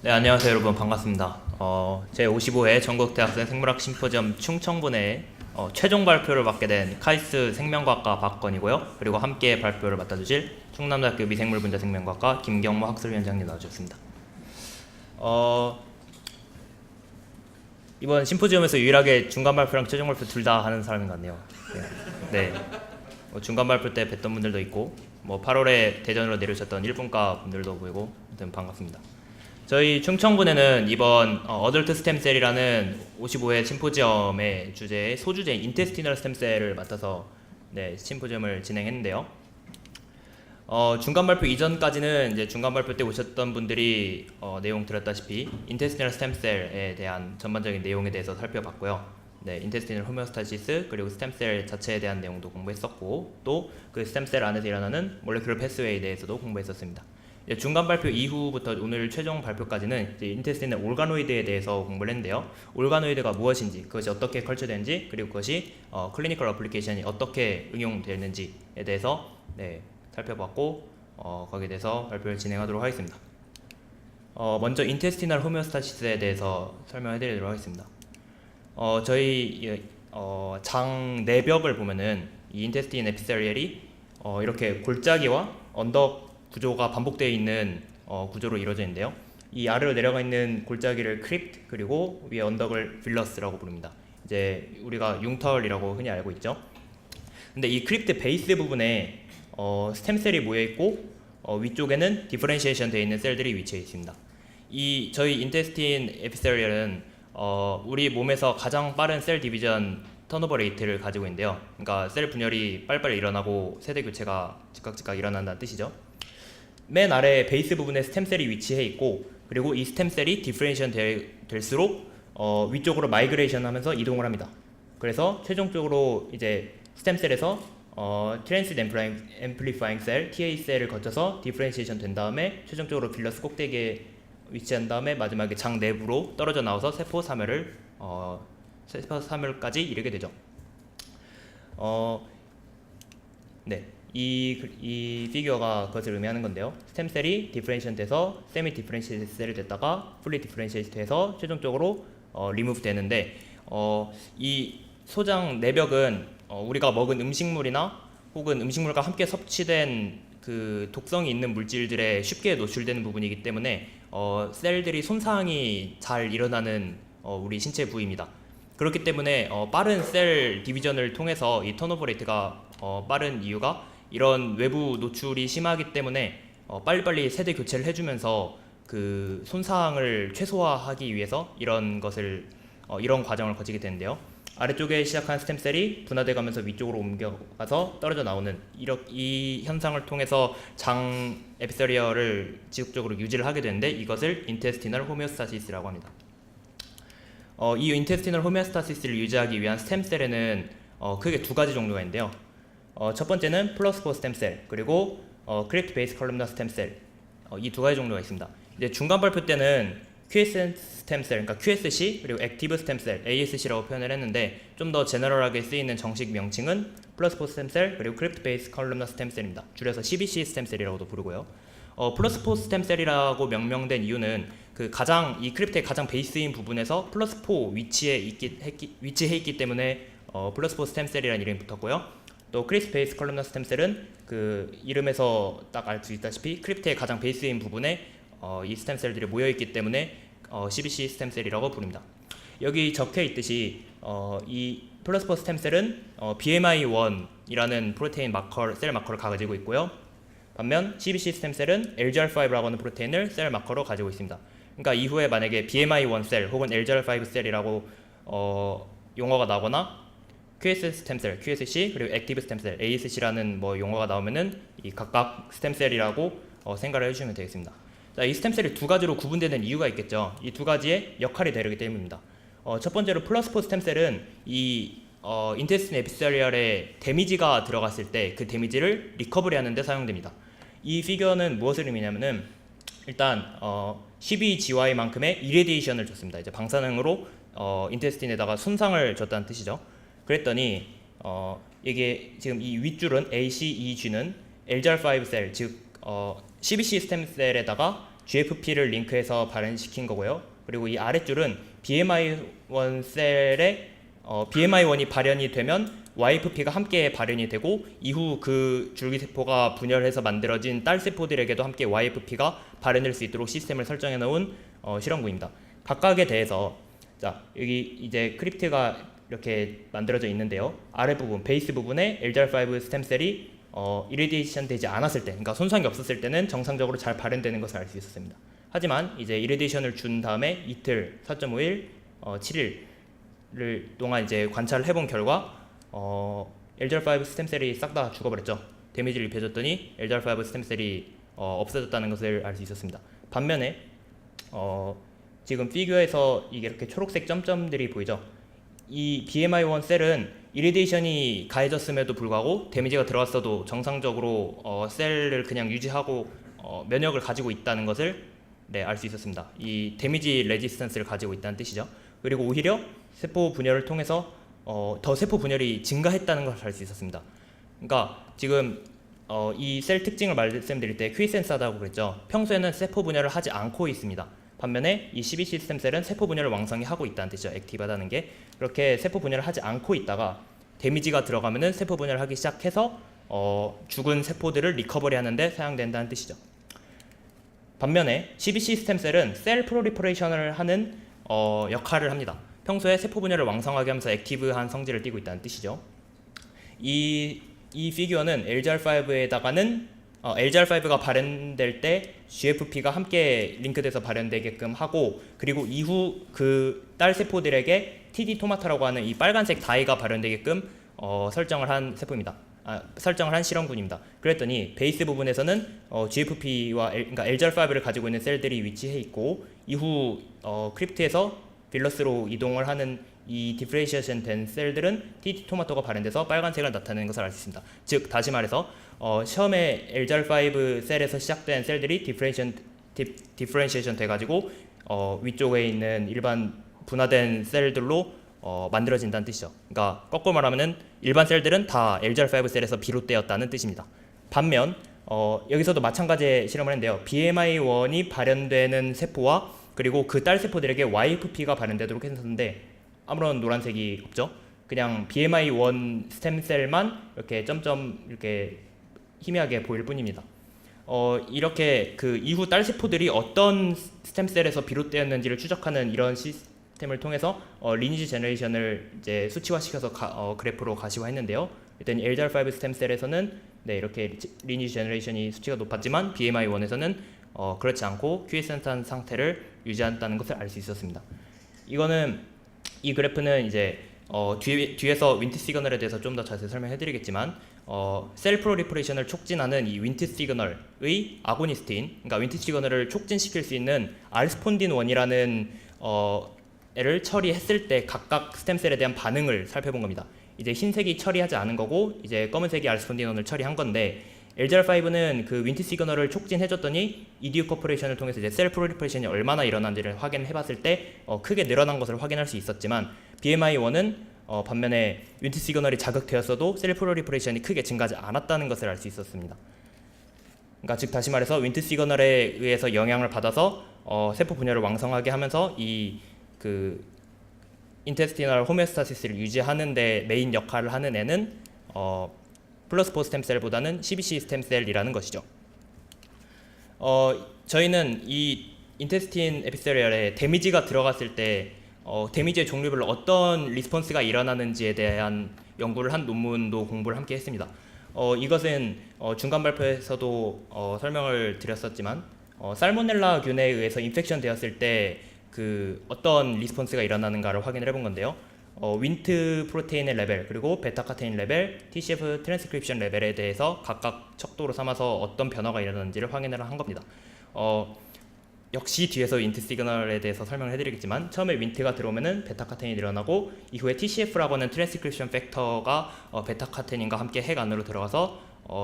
네, 안녕하세요 여러분, 반갑습니다. 제55회 전국대학생 생물학 심포지엄 충청분회 최종 발표를 맡게 된 카이스트 생명과학과 박건이고요. 그리고 함께 발표를 맡아주실 충남대학교 미생물분자 생명과학과 김경모 학술위원장님 나와주셨습니다. 이번 심포지엄에서 유일하게 중간 발표랑 최종 발표 둘 다 하는 사람인 것 같네요. 네. 중간 발표 때 뵀던 분들도 있고 8월에 대전으로 내려오셨던 일본과 분들도 보이고 아무튼 반갑습니다. 저희 충청분회는 이번 어덜트 스템셀이라는 55회 심포지엄의 주제의 소주제인 인테스티널 스템셀을 맡아서 심포지엄을 진행했는데요. 중간 발표 이전까지는 이제 중간 발표 때 오셨던 분들이 내용 들었다시피 인테스티널 스템셀에 대한 전반적인 내용에 대해서 살펴봤고요. 인테스티널 호메오스타시스 그리고 스템셀 자체에 대한 내용도 공부했었고 또 그 스템셀 안에서 일어나는 몰레큘러 패스웨이에 대해서도 공부했었습니다. 중간 발표 이후부터 오늘 최종 발표까지는 인테스티널 올가노이드에 대해서 공부를 했는데요. 올가노이드가 무엇인지, 그것이 어떻게 컬처되는지, 그리고 그것이 클리니컬 어플리케이션이 어떻게 응용되는지에 대해서 살펴봤고 거기에 대해서 발표를 진행하도록 하겠습니다. 먼저 인테스티널 호메오스타시스에 대해서 설명해드리도록 하겠습니다. 저희 장 내벽을 보면은 이 인테스틴 에피셀리얼이 이렇게 골짜기와 언덕 구조가 반복되어 있는 구조로 이루어져 있는데요. 이 아래로 내려가 있는 골짜기를 크립트, 그리고 위에 언덕을 빌러스라고 부릅니다. 이제 우리가 융털이라고 흔히 알고 있죠. 근데 이 크립트 베이스 부분에 스템셀이 모여 있고 위쪽에는 디퍼렌시에이션 되어 있는 셀들이 위치해 있습니다. 이 저희 인테스틴 에피셀리얼은 우리 몸에서 가장 빠른 셀 디비전 턴오버 레이트를 가지고 있는데요. 그러니까 셀 분열이 빨리빨리 일어나고 세대 교체가 즉각 일어난다는 뜻이죠. 맨 아래 베이스 부분에 스템셀이 위치해 있고, 그리고 이 스템셀이 디퍼렌시에이션 될수록 위쪽으로 마이그레이션 하면서 이동을 합니다. 그래서 최종적으로 이제 스템셀에서 트랜시드 앰플리파잉 셀, TA 셀을 거쳐서 디퍼렌시에이션 된 다음에 최종적으로 빌러스 꼭대기에 위치한 다음에 마지막에 장 내부로 떨어져 나와서 세포 사멸까지 이르게 되죠. 이 피규어가 그것을 의미하는 건데요. 스템셀이 디퍼렌시에이션 돼서 세미 디퍼렌시에이트 셀이 됐다가 풀리 디퍼렌시에이트 돼서 최종적으로 리무브 되는데 이 소장 내벽은 우리가 먹은 음식물이나 혹은 음식물과 함께 섭취된 그 독성이 있는 물질들에 쉽게 노출되는 부분이기 때문에 셀들이 손상이 잘 일어나는 우리 신체 부위입니다. 그렇기 때문에 빠른 셀 디비전을 통해서 이 턴오버 레이트가 빠른 이유가 이런 외부 노출이 심하기 때문에 빨리빨리 세대 교체를 해주면서 그 손상을 최소화하기 위해서 이런 과정을 거치게 되는데요. 아래쪽에 시작한 스템셀이 분화돼 가면서 위쪽으로 옮겨가서 떨어져 나오는 이 현상을 통해서 장 에피셀리얼을 지속적으로 유지를 하게 되는데 이것을 인테스티널 호메오스타시스라고 합니다. 이 인테스티널 호메오스타시스를 유지하기 위한 스템셀에는 크게 두 가지 종류가 있는데요. 첫 번째는 플러스포 스템셀, 그리고 크립트 베이스 컬럼나 스템셀, 이 두 가지 종류가 있습니다. 이제 중간 발표 때는 QS 스템셀, 그러니까 QSC 그리고 액티브 스템셀 ASC라고 표현을 했는데 좀 더 제너럴하게 쓰이는 정식 명칭은 플러스포 스템셀 그리고 크립트 베이스 컬럼나 스템셀입니다. 줄여서 CBC 스템셀이라고도 부르고요. 플러스포 스템셀이라고 명명된 이유는 이 크립트의 가장 베이스인 부분에서 플러스4 위치해 있기 때문에 플러스포 스템셀이라는 이름이 붙었고요. 또 크립트 베이스 컬럼나 스템셀은 그 이름에서 딱 알 수 있다시피 크립트의 가장 베이스인 부분에 이 스템셀들이 모여있기 때문에 CBC 스템셀이라고 부릅니다. 여기 적혀 있듯이 이 플러스포 스템셀은 BMI1이라는 프로테인 셀 마커를 가지고 있고요. 반면 CBC 스템셀은 LGR5라고 하는 프로테인을 셀 마커로 가지고 있습니다. 그러니까 이후에 만약에 BMI1 셀 혹은 LGR5 셀이라고 용어가 나거나 QS 스템셀, QSC 그리고 액티브 스템셀, ASC라는 용어가 나오면은 이 각각 스템셀이라고 생각을 해주시면 되겠습니다. 자, 이 스템셀이 두 가지로 구분되는 이유가 있겠죠. 이 두 가지의 역할이 다르기 때문입니다. 첫 번째로 플러스포 스템셀은 이 인테스틴 에피셀리얼에 데미지가 들어갔을 때 그 데미지를 리커버리하는 데 사용됩니다. 이 피규어는 무엇을 의미냐면은 일단 CBGY만큼의 이레디에이션을 줬습니다. 이제 방사능으로 인테스틴에다가 손상을 줬다는 뜻이죠. 그랬더니 이게 지금 이 윗줄은 ACEG는 LGR5 셀, 즉 CBC 스템셀에다가 GFP를 링크해서 발현시킨 거고요. 그리고 이 아랫줄은 BMI1 셀에 BMI1이 발현이 되면 YFP가 함께 발현이 되고 이후 그 줄기세포가 분열해서 만들어진 딸세포들에게도 함께 YFP가 발현될 수 있도록 시스템을 설정해 놓은 실험구입니다. 각각에 대해서 자 여기 이제 크립트가 이렇게 만들어져 있는데요. 아랫부분 베이스 부분에 LGR5 스템셀이 이레디에이션 되지 않았을 때, 그러니까 손상이 없었을 때는 정상적으로 잘 발현되는 것을 알 수 있었습니다. 하지만 이제 이레디에이션을 준 다음에 이틀, 4.5일, 7일을 동안 이제 관찰을 해본 결과 LGR5 스템셀이 싹 다 죽어버렸죠. 데미지를 입혀줬더니 LGR5 스템셀이 없어졌다는 것을 알 수 있었습니다. 반면에 지금 피규어에서 이게 이렇게 초록색 점점들이 보이죠. 이 BMI1 셀은 이리데이션이 가해졌음에도 불구하고 데미지가 들어갔어도 정상적으로 셀을 그냥 유지하고 면역을 가지고 있다는 것을 알 수 있었습니다. 이 데미지 레지스턴스를 가지고 있다는 뜻이죠. 그리고 오히려 세포 분열을 통해서 더 세포 분열이 증가했다는 것을 알 수 있었습니다. 그러니까 지금 이 셀 특징을 말씀드릴 때 퀴센스하다고 그랬죠. 평소에는 세포 분열을 하지 않고 있습니다. 반면에 이 CBC 스템셀은 세포 분열을 왕성히 하고 있다는 뜻이죠. 액티브하다는 게. 그렇게 세포 분열을 하지 않고 있다가 데미지가 들어가면은 세포 분열을 하기 시작해서 죽은 세포들을 리커버리 하는데 사용된다는 뜻이죠. 반면에 CBC 스템셀은 셀 프로리퍼레이션을 하는 역할을 합니다. 평소에 세포 분열을 왕성하게 하면서 액티브한 성질을 띠고 있다는 뜻이죠. 이 피규어는 LGR5에다가는 LGR5가 발현될 때 GFP가 함께 링크돼서 발현되게끔 하고, 그리고 이후 그 딸 세포들에게 TD 토마토라고 하는 이 빨간색 다이가 발현되게끔 설정을 한 세포입니다. 설정을 한 실험군입니다. 그랬더니 베이스 부분에서는 GFP와 그러니까 LGR5를 가지고 있는 셀들이 위치해 있고, 이후 크립트에서 빌러스로 이동을 하는 이 디프레시에이션 된 셀들은 TD 토마토가 발현돼서 빨간색을 나타내는 것을 알 수 있습니다. 즉 다시 말해서 처음에 LGR5 셀에서 시작된 셀들이 디프레시에이션 돼가지고 위쪽에 있는 일반 분화된 셀들로 만들어진다는 뜻이죠. 그러니까 거꾸로 말하면은 일반 셀들은 다 LGR5 셀에서 비롯되었다는 뜻입니다. 반면 여기서도 마찬가지의 실험을 했는데요. BMI1이 발현되는 세포와 그리고 그 딸 세포들에게 YFP가 발현되도록 했었는데 아무런 노란색이 없죠. 그냥 BMI1 스템셀만 이렇게 점점 이렇게 희미하게 보일 뿐입니다. 이렇게 그 이후 딸 세포들이 어떤 스템셀에서 비롯되었는지를 추적하는 이런 시스템을 통해서 리니지 제너레이션을 이제 수치화시켜서 그래프로 가시화했는데요. 일단 LGR5 스템셀에서는 이렇게 리니지 제너레이션이 수치가 높았지만 BMI1에서는 그렇지 않고 퀴에센트한 상태를 유지한다는 것을 알 수 있었습니다. 이 그래프는 이제 뒤에서 윈트 시그널에 대해서 좀 더 자세히 설명해드리겠지만 셀 프로리퍼레이션을 촉진하는 이 윈트 시그널의 아고니스트인, 그러니까 윈트 시그널을 촉진시킬 수 있는 알스폰딘1이라는 애를 처리했을 때 각각 스템셀에 대한 반응을 살펴본 겁니다. 이제 흰색이 처리하지 않은 거고 이제 검은색이 알스폰딘1을 처리한 건데, LGR5는 그 윈트 시그널을 촉진해줬더니 이디오 커퍼레이션을 통해서 이제 셀 프로리퍼레이션이 얼마나 일어난지를 확인해봤을 때 크게 늘어난 것을 확인할 수 있었지만, BMI1은 반면에 윈트 시그널이 자극되었어도 셀 프로리퍼레이션이 크게 증가하지 않았다는 것을 알 수 있었습니다. 그러니까 즉 다시 말해서 윈트 시그널에 의해서 영향을 받아서 세포 분열을 왕성하게 하면서 이 그 인테스티널 호메오스타시스를 유지하는 데 메인 역할을 하는 애는 플러스포 스템셀보다는 CBC 스템셀이라는 것이죠. 저희는 이 인테스틴 에피스테리얼에 데미지가 들어갔을 때 데미지의 종류별로 어떤 리스폰스가 일어나는지에 대한 연구를 한 논문도 공부를 함께 했습니다. 이것은 중간 발표에서도 설명을 드렸었지만 살모넬라균에 의해서 인펙션 되었을 때 그 어떤 리스폰스가 일어나는가를 확인을 해본 건데요. 윈트 프로테인의 레벨, 그리고 베타카테인 레벨, TCF 트랜스크립션 레벨에 대해서 각각 척도로 삼아서 어떤 변화가 일어나는지를 확인을 한 겁니다. 역시 뒤에서 윈트 시그널에 대해서 설명을 해드리겠지만, 처음에 윈트가 들어오면은 베타카테인이 일어나고 이후에 TCF라고 하는 트랜스크립션 팩터가 베타카테인과 함께 핵 안으로 들어가서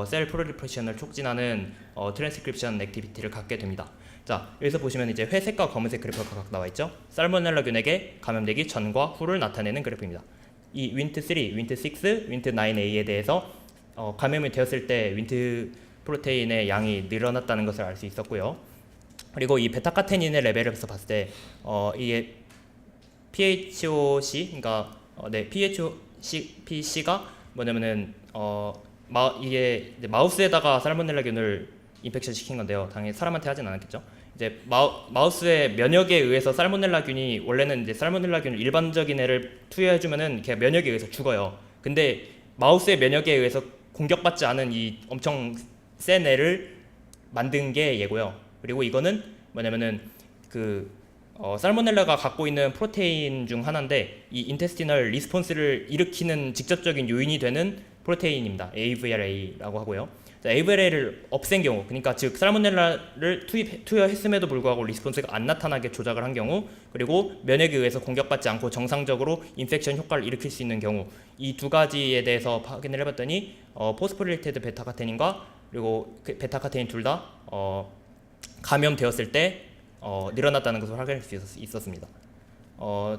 셀 프로리퍼레이션을 촉진하는 트랜스크립션 액티비티를 갖게 됩니다. 자, 여기서 보시면 이제 회색과 검은색 그래프가 각각 나와 있죠. 살모넬라균에게 감염되기 전과 후를 나타내는 그래프입니다. 이 윈트3, 윈트6, 윈트9A에 대해서 감염이 되었을 때 윈트 프로테인의 양이 늘어났다는 것을 알 수 있었고요. 그리고 이 베타카테닌의 레벨에서 봤을 때 이게 PHOC, 그러니까 네, PHOC가 뭐냐면은 이게 이제 마우스에다가 살모넬라균을 인펙션 시킨 건데요. 당연히 사람한테 하진 않았겠죠. 이제 마우스의 면역에 의해서 살모넬라균이, 원래는 이제 살모넬라균을 일반적인 애를 투여해주면은 걔 면역에 의해서 죽어요. 근데 마우스의 면역에 의해서 공격받지 않은 이 엄청 센 애를 만든 게 얘고요. 그리고 이거는 뭐냐면은 살모넬라가 갖고 있는 프로테인 중 하나인데 이 인테스티널 리스폰스를 일으키는 직접적인 요인이 되는 프로테인입니다. AVRA라고 하고요. AVRA를 없앤 경우, 그러니까 즉 살모넬라를 투여했음에도 불구하고 리스폰스가 안 나타나게 조작을 한 경우, 그리고 면역에 의해서 공격받지 않고 정상적으로 인펙션 효과를 일으킬 수 있는 경우, 이 두 가지에 대해서 확인을 해봤더니 포스포릴리테드 베타카테닌과 그리고 베타카테닌 둘 다 감염되었을 때 늘어났다는 것을 확인할 수 있었습니다.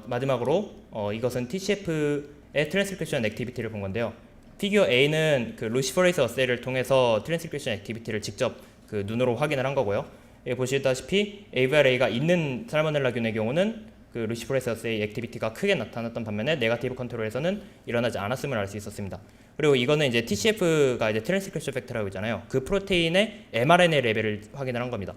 마지막으로 이것은 TCF의 트랜스크립션 액티비티를 본 건데요. 피규어 A는 그 루시퍼레이스 어세이를 통해서 트랜스크립션 액티비티를 직접 그 눈으로 확인을 한 거고요. 여기 보시다시피 AVRA가 있는 살모넬라균의 경우는 그 루시퍼레이스 어세이 액티비티가 크게 나타났던 반면에 네거티브 컨트롤에서는 일어나지 않았음을 알 수 있었습니다. 그리고 이거는 이제 TCF가 이제 트랜스크립션 팩터라고 있잖아요. 그 프로테인의 mRNA 레벨을 확인을 한 겁니다.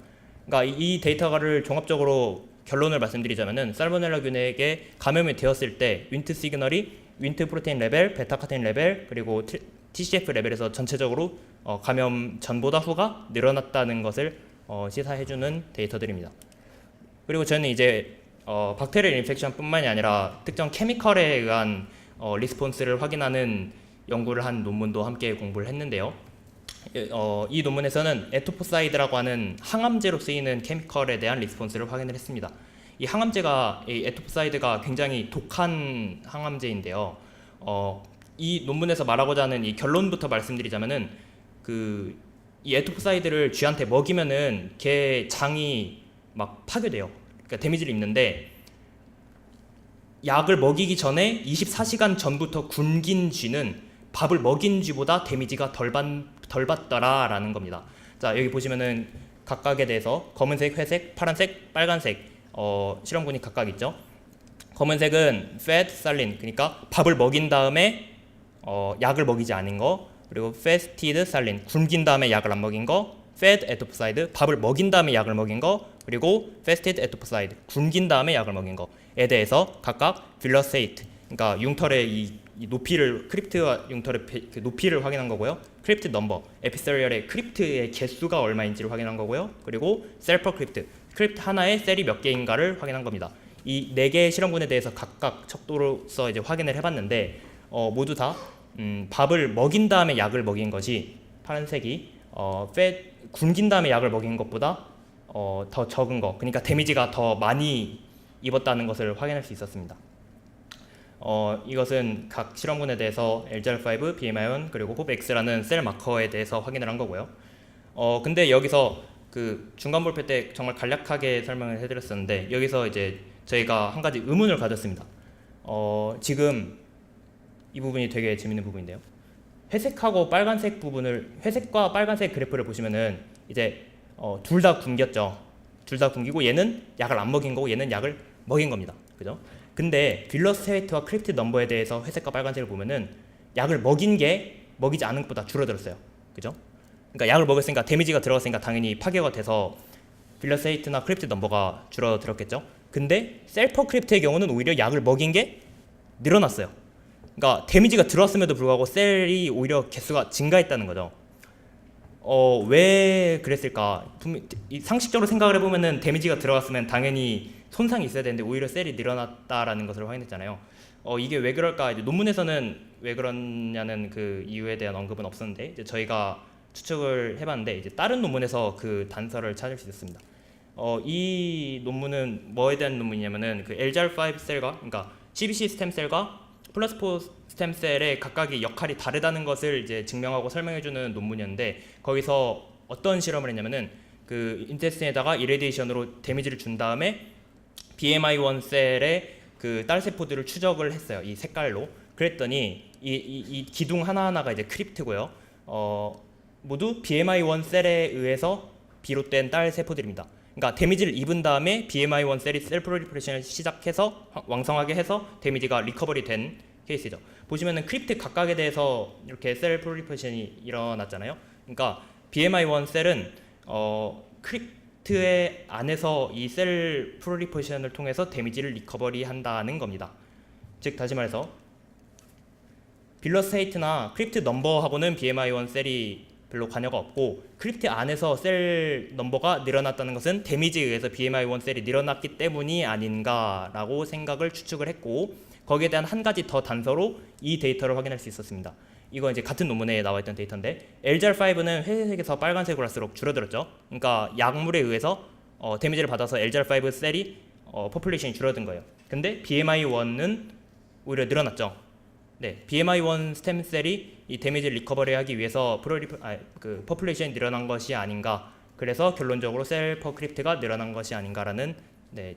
그러니까 이 데이터를 종합적으로 결론을 말씀드리자면은 살모넬라균에게 감염이 되었을 때 윈트 시그널이 윈트 프로테인 레벨, 베타카테인 레벨, 그리고 TCF 레벨에서 전체적으로 감염 전보다 후가 늘어났다는 것을 시사해주는 데이터들입니다. 그리고 저는 이제 박테리얼 인펙션뿐만이 아니라 특정 케미컬에 의한 리스폰스를 확인하는 연구를 한 논문도 함께 공부를 했는데요. 이 논문에서는 에토포사이드라고 하는 항암제로 쓰이는 케미컬에 대한 리스폰스를 확인을 했습니다. 이 항암제가, 이 에토포사이드가 굉장히 독한 항암제인데요. 이 논문에서 말하고자 하는 이 결론부터 말씀드리자면은 이 에토포사이드를 쥐한테 먹이면은 걔 장이 막 파괴돼요. 그러니까 데미지를 입는데 약을 먹이기 전에 24시간 전부터 굶긴 쥐는 밥을 먹인 쥐보다 데미지가 덜 받더라라는 겁니다. 자, 여기 보시면은 각각에 대해서 검은색, 회색, 파란색, 빨간색 실험군이 각각 있죠. 검은색은 fed, 살린, 그러니까 밥을 먹인 다음에 약을 먹이지 않은 거, 그리고 fasted, 살린, 굶긴 다음에 약을 안 먹인 거, fed, 에토포사이드, 밥을 먹인 다음에 약을 먹인 거, 그리고 fasted, 에토포사이드, 굶긴 다음에 약을 먹인 거에 대해서 각각 빌러세이트, 그러니까 융털의 이 높이를, 크립트와 융털의 높이를 확인한 거고요. 크립트 넘버, 에피서리얼의 크립트의 개수가 얼마인지를 확인한 거고요. 그리고 셀퍼 크립트, 크립트 하나에 셀이 몇 개인가를 확인한 겁니다. 이 4개의 실험군에 대해서 각각 척도로서 이제 확인을 해봤는데 모두 다 밥을 먹인 다음에 약을 먹인 것이 파란색이 굶긴 다음에 약을 먹인 것보다 더 적은 거, 그러니까 데미지가 더 많이 입었다는 것을 확인할 수 있었습니다. 이것은 각 실험군에 대해서 LGR5, BMI1, 그리고 HOPX라는 셀 마커에 대해서 확인을 한 거고요. 근데 여기서 그 중간 볼펜 때 정말 간략하게 설명을 해드렸었는데 여기서 이제 저희가 한 가지 의문을 가졌습니다. 지금 이 부분이 되게 재밌는 부분인데요. 회색하고 빨간색 부분을, 회색과 빨간색 그래프를 보시면은 이제 둘 다 굶겼죠. 둘 다 굶기고 얘는 약을 안 먹인 거고 얘는 약을 먹인 겁니다. 그죠? 근데 빌러스테이트와 크립트 넘버에 대해서 회색과 빨간색을 보면은 약을 먹인 게 먹이지 않은 것보다 줄어들었어요. 그죠? 그러니까 약을 먹였으니까 데미지가 들어갔으니까 당연히 파괴가 돼서 빌러스테이트나 크립트 넘버가 줄어들었겠죠. 근데 셀퍼 크립트의 경우는 오히려 약을 먹인 게 늘어났어요. 그러니까 데미지가 들어왔음에도 불구하고 셀이 오히려 개수가 증가했다는 거죠. 왜 그랬을까? 상식적으로 생각을 해보면은 데미지가 들어갔으면 당연히 손상이 있어야 되는데 오히려 셀이 늘어났다라는 것을 확인했잖아요. 이게 왜 그럴까? 이제 논문에서는 왜 그러냐는 그 이유에 대한 언급은 없었는데 이제 저희가 추측을 해봤는데 이제 다른 논문에서 그 단서를 찾을 수 있었습니다. 이 논문은 뭐에 대한 논문이냐면은 그 LGR5 셀과, 그러니까 CBC 스템 셀과 플러스포 스템 셀의 각각의 역할이 다르다는 것을 이제 증명하고 설명해주는 논문이었는데 거기서 어떤 실험을 했냐면은 그 인테스틴에다가 이레디에이션으로 데미지를 준 다음에 BMI1 셀의 그 딸세포들을 추적을 했어요. 이 색깔로. 그랬더니 이 기둥 하나하나가 이제 크립트고요. 모두 BMI1 셀에 의해서 비롯된 딸 세포들입니다. 그러니까 데미지를 입은 다음에 BMI1 셀이 셀 프롤리퍼레이션을 시작해서 왕성하게 해서 데미지가 리커버리 된 케이스죠. 보시면은 크립트 각각에 대해서 이렇게 셀 프롤리퍼레이션이 일어났잖아요. 그러니까 BMI1 셀은 크립트의 안에서 이 셀 프롤리퍼레이션을 통해서 데미지를 리커버리 한다는 겁니다. 즉 다시 말해서 빌러 스테이트나 크립트 넘버하고는 BMI1 셀이 별로 관여가 없고, 크립트 안에서 셀 넘버가 늘어났다는 것은 데미지에 의해서 BMI1 셀이 늘어났기 때문이 아닌가라고 생각을 추측을 했고, 거기에 대한 한 가지 더 단서로 이 데이터를 확인할 수 있었습니다. 이거 이제 같은 논문에 나와 있던 데이터인데, LGR5는 회색에서 빨간색으로 갈수록 줄어들었죠. 그러니까 약물에 의해서 데미지를 받아서 LGR5 셀이 포퓰레이션이 줄어든 거예요. 근데 BMI1은 오히려 늘어났죠. 네, BMI1 스템셀이 이 데미지를 리커버리하기 위해서 포퓰레이션이 늘어난 것이 아닌가. 그래서 결론적으로 셀 퍼 크립트가 늘어난 것이 아닌가라는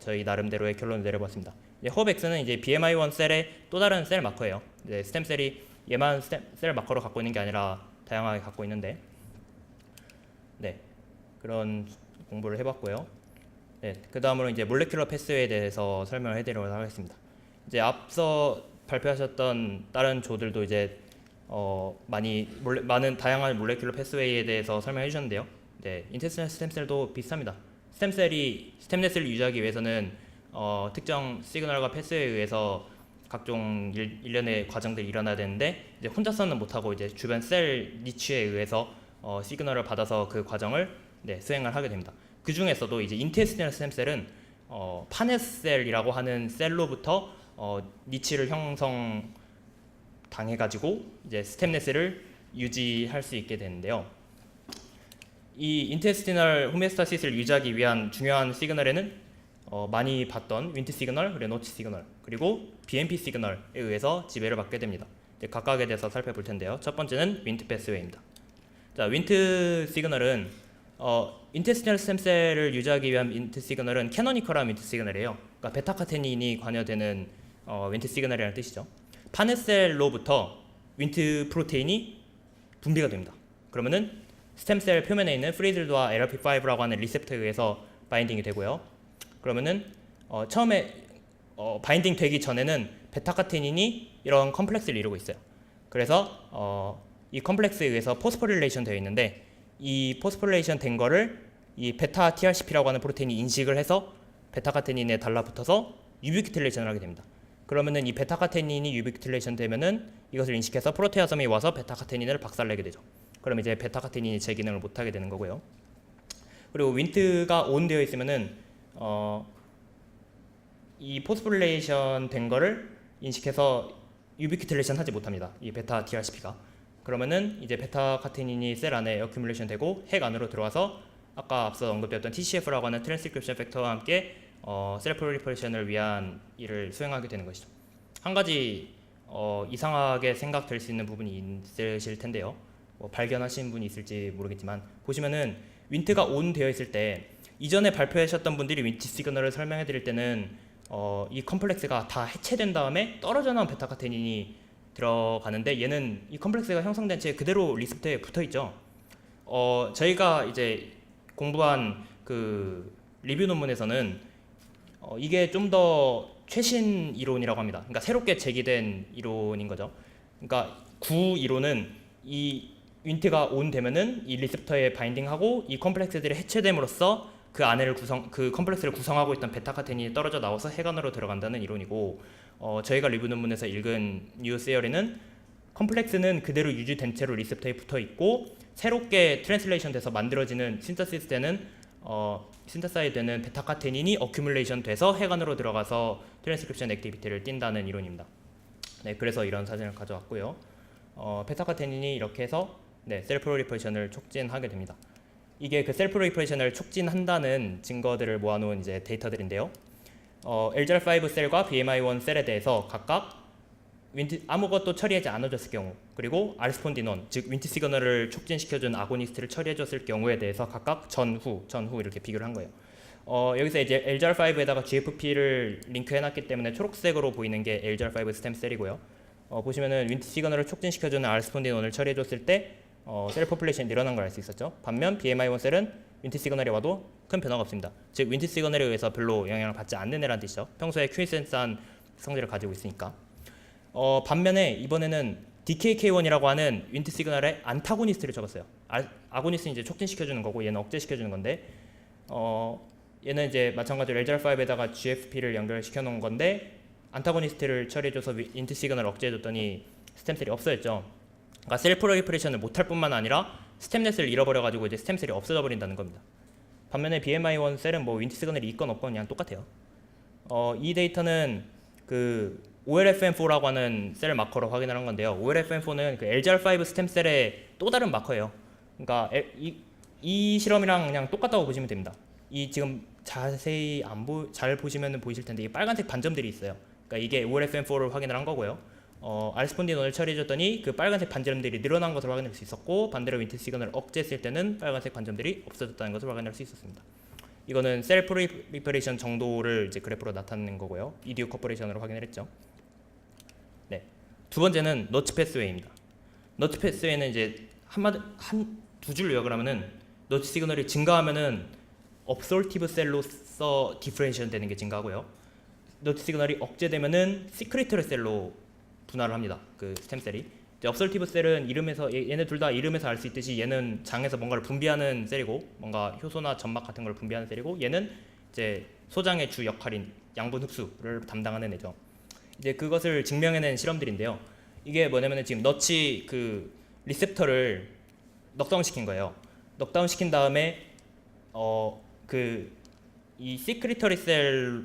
저희 나름대로의 결론을 내려봤습니다. 허브엑스는 이제 BMI1 셀의 또 다른 셀 마커예요. 스템셀이 얘만 셀 마커로 갖고 있는 게 아니라 다양하게 갖고 있는데, 그런 공부를 해봤고요. 그 다음으로 이제 몰레큘러 패스웨이에 대해서 설명을 해드리도록 하겠습니다. 이제 앞서 발표하셨던 다른 조들도 이제 많은 다양한 몰레큘러 패스웨이에 대해서 설명해 주셨는데요. 인테스티널 스템셀도 비슷합니다. 스템넷을 유지하기 위해서는 특정 시그널과 패스웨이에 의해서 각종 일련의 과정들이 일어나야 되는데, 이제 혼자서는 못하고 이제 주변 셀 니치에 의해서 시그널을 받아서 그 과정을 수행을 하게 됩니다. 그 중에서도 이제 인테스티널 스템셀은 파네셀이라고 하는 셀로부터 니치를 형성 당해가지고 이제 스템넷을 유지할 수 있게 되는데요. 이 인테스티널 호메오스타시스를 유지하기 위한 중요한 시그널에는 많이 봤던 윈트 시그널, 그리고 노치 시그널, 그리고 BMP 시그널에 의해서 지배를 받게 됩니다. 각각에 대해서 살펴볼 텐데요. 첫 번째는 윈트 패스웨이입니다. 자, 윈트 시그널은 인테스티널 스템셀을 유지하기 위한 윈트 시그널은 캐노니컬한 윈트 시그널이에요. 그러니까 베타카테닌이 관여되는 윈트 시그널이라는 뜻이죠. 파네셀로부터 윈트 프로테인이 분비가 됩니다. 그러면은 스템셀 표면에 있는 프리즐드와 LRP5라고 하는 리셉터에 의해서 바인딩이 되고요. 그러면은 처음에 바인딩 되기 전에는 베타카테닌이 이런 컴플렉스를 이루고 있어요. 그래서 이 컴플렉스에 의해서 포스포릴레이션 되어 있는데, 이 포스포릴레이션 된 거를 이 베타 TRCP라고 하는 프로테인이 인식을 해서 베타카테닌에 달라붙어서 유비큐틸레이션을 하게 됩니다. 그러면은 이 베타카테닌이 유비큐틸레이션 되면은 이것을 인식해서 프로테아섬이 와서 베타카테닌을 박살내게 되죠. 그럼 이제 베타카테닌이 제 기능을 못하게 되는 거고요. 그리고 윈트가 온 되어 있으면은 이 포스포릴레이션 된 거를 인식해서 유비큐틸레이션 하지 못합니다. 이 베타 TRCP가. 그러면은 이제 베타카테닌이 셀 안에 어큐뮬레이션 되고 핵 안으로 들어와서 아까 앞서 언급되었던 TCF라고 하는 트랜스크립션 팩터와 함께 셀 프롤리퍼레이션을 위한 일을 수행하게 되는 것이죠. 한 가지 이상하게 생각될 수 있는 부분이 있으실 텐데요. 발견하신 분이 있을지 모르겠지만, 보시면은 윈트가 온 되어 있을 때 이전에 발표하셨던 분들이 윈트 시그널을 설명해 드릴 때는 이 컴플렉스가 다 해체된 다음에 떨어져 나온 베타카테닌이 들어가는데, 얘는 이 컴플렉스가 형성된 채 그대로 리셉터에 붙어 있죠. 저희가 이제 공부한 그 리뷰 논문에서는 이게 좀 더 최신 이론이라고 합니다. 그러니까 새롭게 제기된 이론인 거죠. 그러니까 구 이론은 이 윈트가 온 되면은 이 리셉터에 바인딩하고 이 컴플렉스들이 해체됨으로써 그 컴플렉스를 구성하고 있던 베타카테닌이 떨어져 나와서 핵 안으로 들어간다는 이론이고, 저희가 리뷰 논문에서 읽은 뉴 세어리는 컴플렉스는 그대로 유지된 채로 리셉터에 붙어 있고, 새롭게 트랜슬레이션 돼서 만들어지는 신터시스 되는 신터사이드 되는 베타카테닌이 어큐뮬레이션 돼서 핵 안으로 들어가서 트랜스크립션 액티비티를 띈다는 이론입니다. 그래서 이런 사진을 가져왔고요. 베타카테닌이 이렇게 해서 셀 프롤리퍼레이션을 촉진하게 됩니다. 이게 그 셀 프롤리퍼레이션을 촉진한다는 증거들을 모아놓은 이제 데이터들인데요. LGR5 셀과 BMI1 셀에 대해서 각각 아무것도 처리하지 않아줬을 경우, 그리고 알스폰디논, 즉 윈트 시그널을 촉진시켜준 아고니스트를 처리해줬을 경우에 대해서 각각 전후 이렇게 비교를 한 거예요. 여기서 이제 LGR5에다가 GFP를 링크해놨기 때문에 초록색으로 보이는 게 LGR5 스템 셀이고요. 보시면은 윈트 시그널을 촉진시켜주는 알스폰디논을 처리해줬을 때 셀 포퓰레이션이 늘어난 걸 알 수 있었죠. 반면 BMI1 셀은 윈트 시그널이 와도 큰 변화가 없습니다. 즉 윈트 시그널에 의해서 별로 영향을 받지 않는 애라는 뜻이죠. 평소에 퀴센스한 성질을 가지고 있으니까. 반면에 이번에는 DKK1이라고 하는 윈트 시그널의 안타고니스트를 적었어요. 아고니스트는 이제 촉진시켜주는 거고 얘는 억제시켜주는 건데 얘는 이제 마찬가지로 LGR5에다가 GFP를 연결시켜 놓은 건데 안타고니스트를 처리해줘서 윈트 시그널을 억제해줬더니 스템셀이 없어졌죠. 그러니까 셀 프로리퍼레이션을 못할 뿐만 아니라 스템넷을 잃어버려가지고 이제 스템셀이 없어져 버린다는 겁니다. 반면에 BMI1 셀은 뭐 윈트 시그널이 있건 없건 그냥 똑같아요. 이 데이터는 그 OLFM4라고 하는 셀 마커로 확인을 한 건데요. OLFM4는 그 LGR5 스템셀의 또 다른 마커예요. 그러니까 이 실험이랑 그냥 똑같다고 보시면 됩니다. 이 지금 자세히 잘 보시면 보이실 텐데 이 빨간색 반점들이 있어요. 그러니까 이게 OLFM4를 확인을 한 거고요. 알스폰딘원을 처리해줬더니 그 빨간색 반점들이 늘어난 것을 확인할 수 있었고 반대로 윈트 시그널을 억제했을 때는 빨간색 반점들이 없어졌다는 것을 확인할 수 있었습니다. 이거는 셀 프리퍼레이션 정도를 이제 그래프로 나타내는 거고요. 이디오 커퍼레이션으로 확인을 했죠. 네. 두 번째는 너츠 패스웨이입니다. 너츠 패스웨이는 이제 두 줄 요약을 하면은 너츠 시그널이 증가하면은 업솔티브 셀로서 디퍼렌시에이션 되는 게 증가하고요. 너츠 시그널이 억제되면은 시크리터리 셀로 분할을 합니다. 그 스템셀이. 업솔티브 셀은 이름에서 얘네 둘 다 이름에서 알 수 있듯이 얘는 장에서 뭔가를 분비하는 셀이고 뭔가 효소나 점막 같은 걸 분비하는 셀이고 얘는 이제 소장의 주 역할인 양분 흡수를 담당하는 애죠. 이제 그것을 증명해낸 실험들인데요. 이게 뭐냐면은 지금 너치 그 리셉터를 넉다운 시킨 거예요. 넉다운 시킨 다음에 이 시크리터리 셀의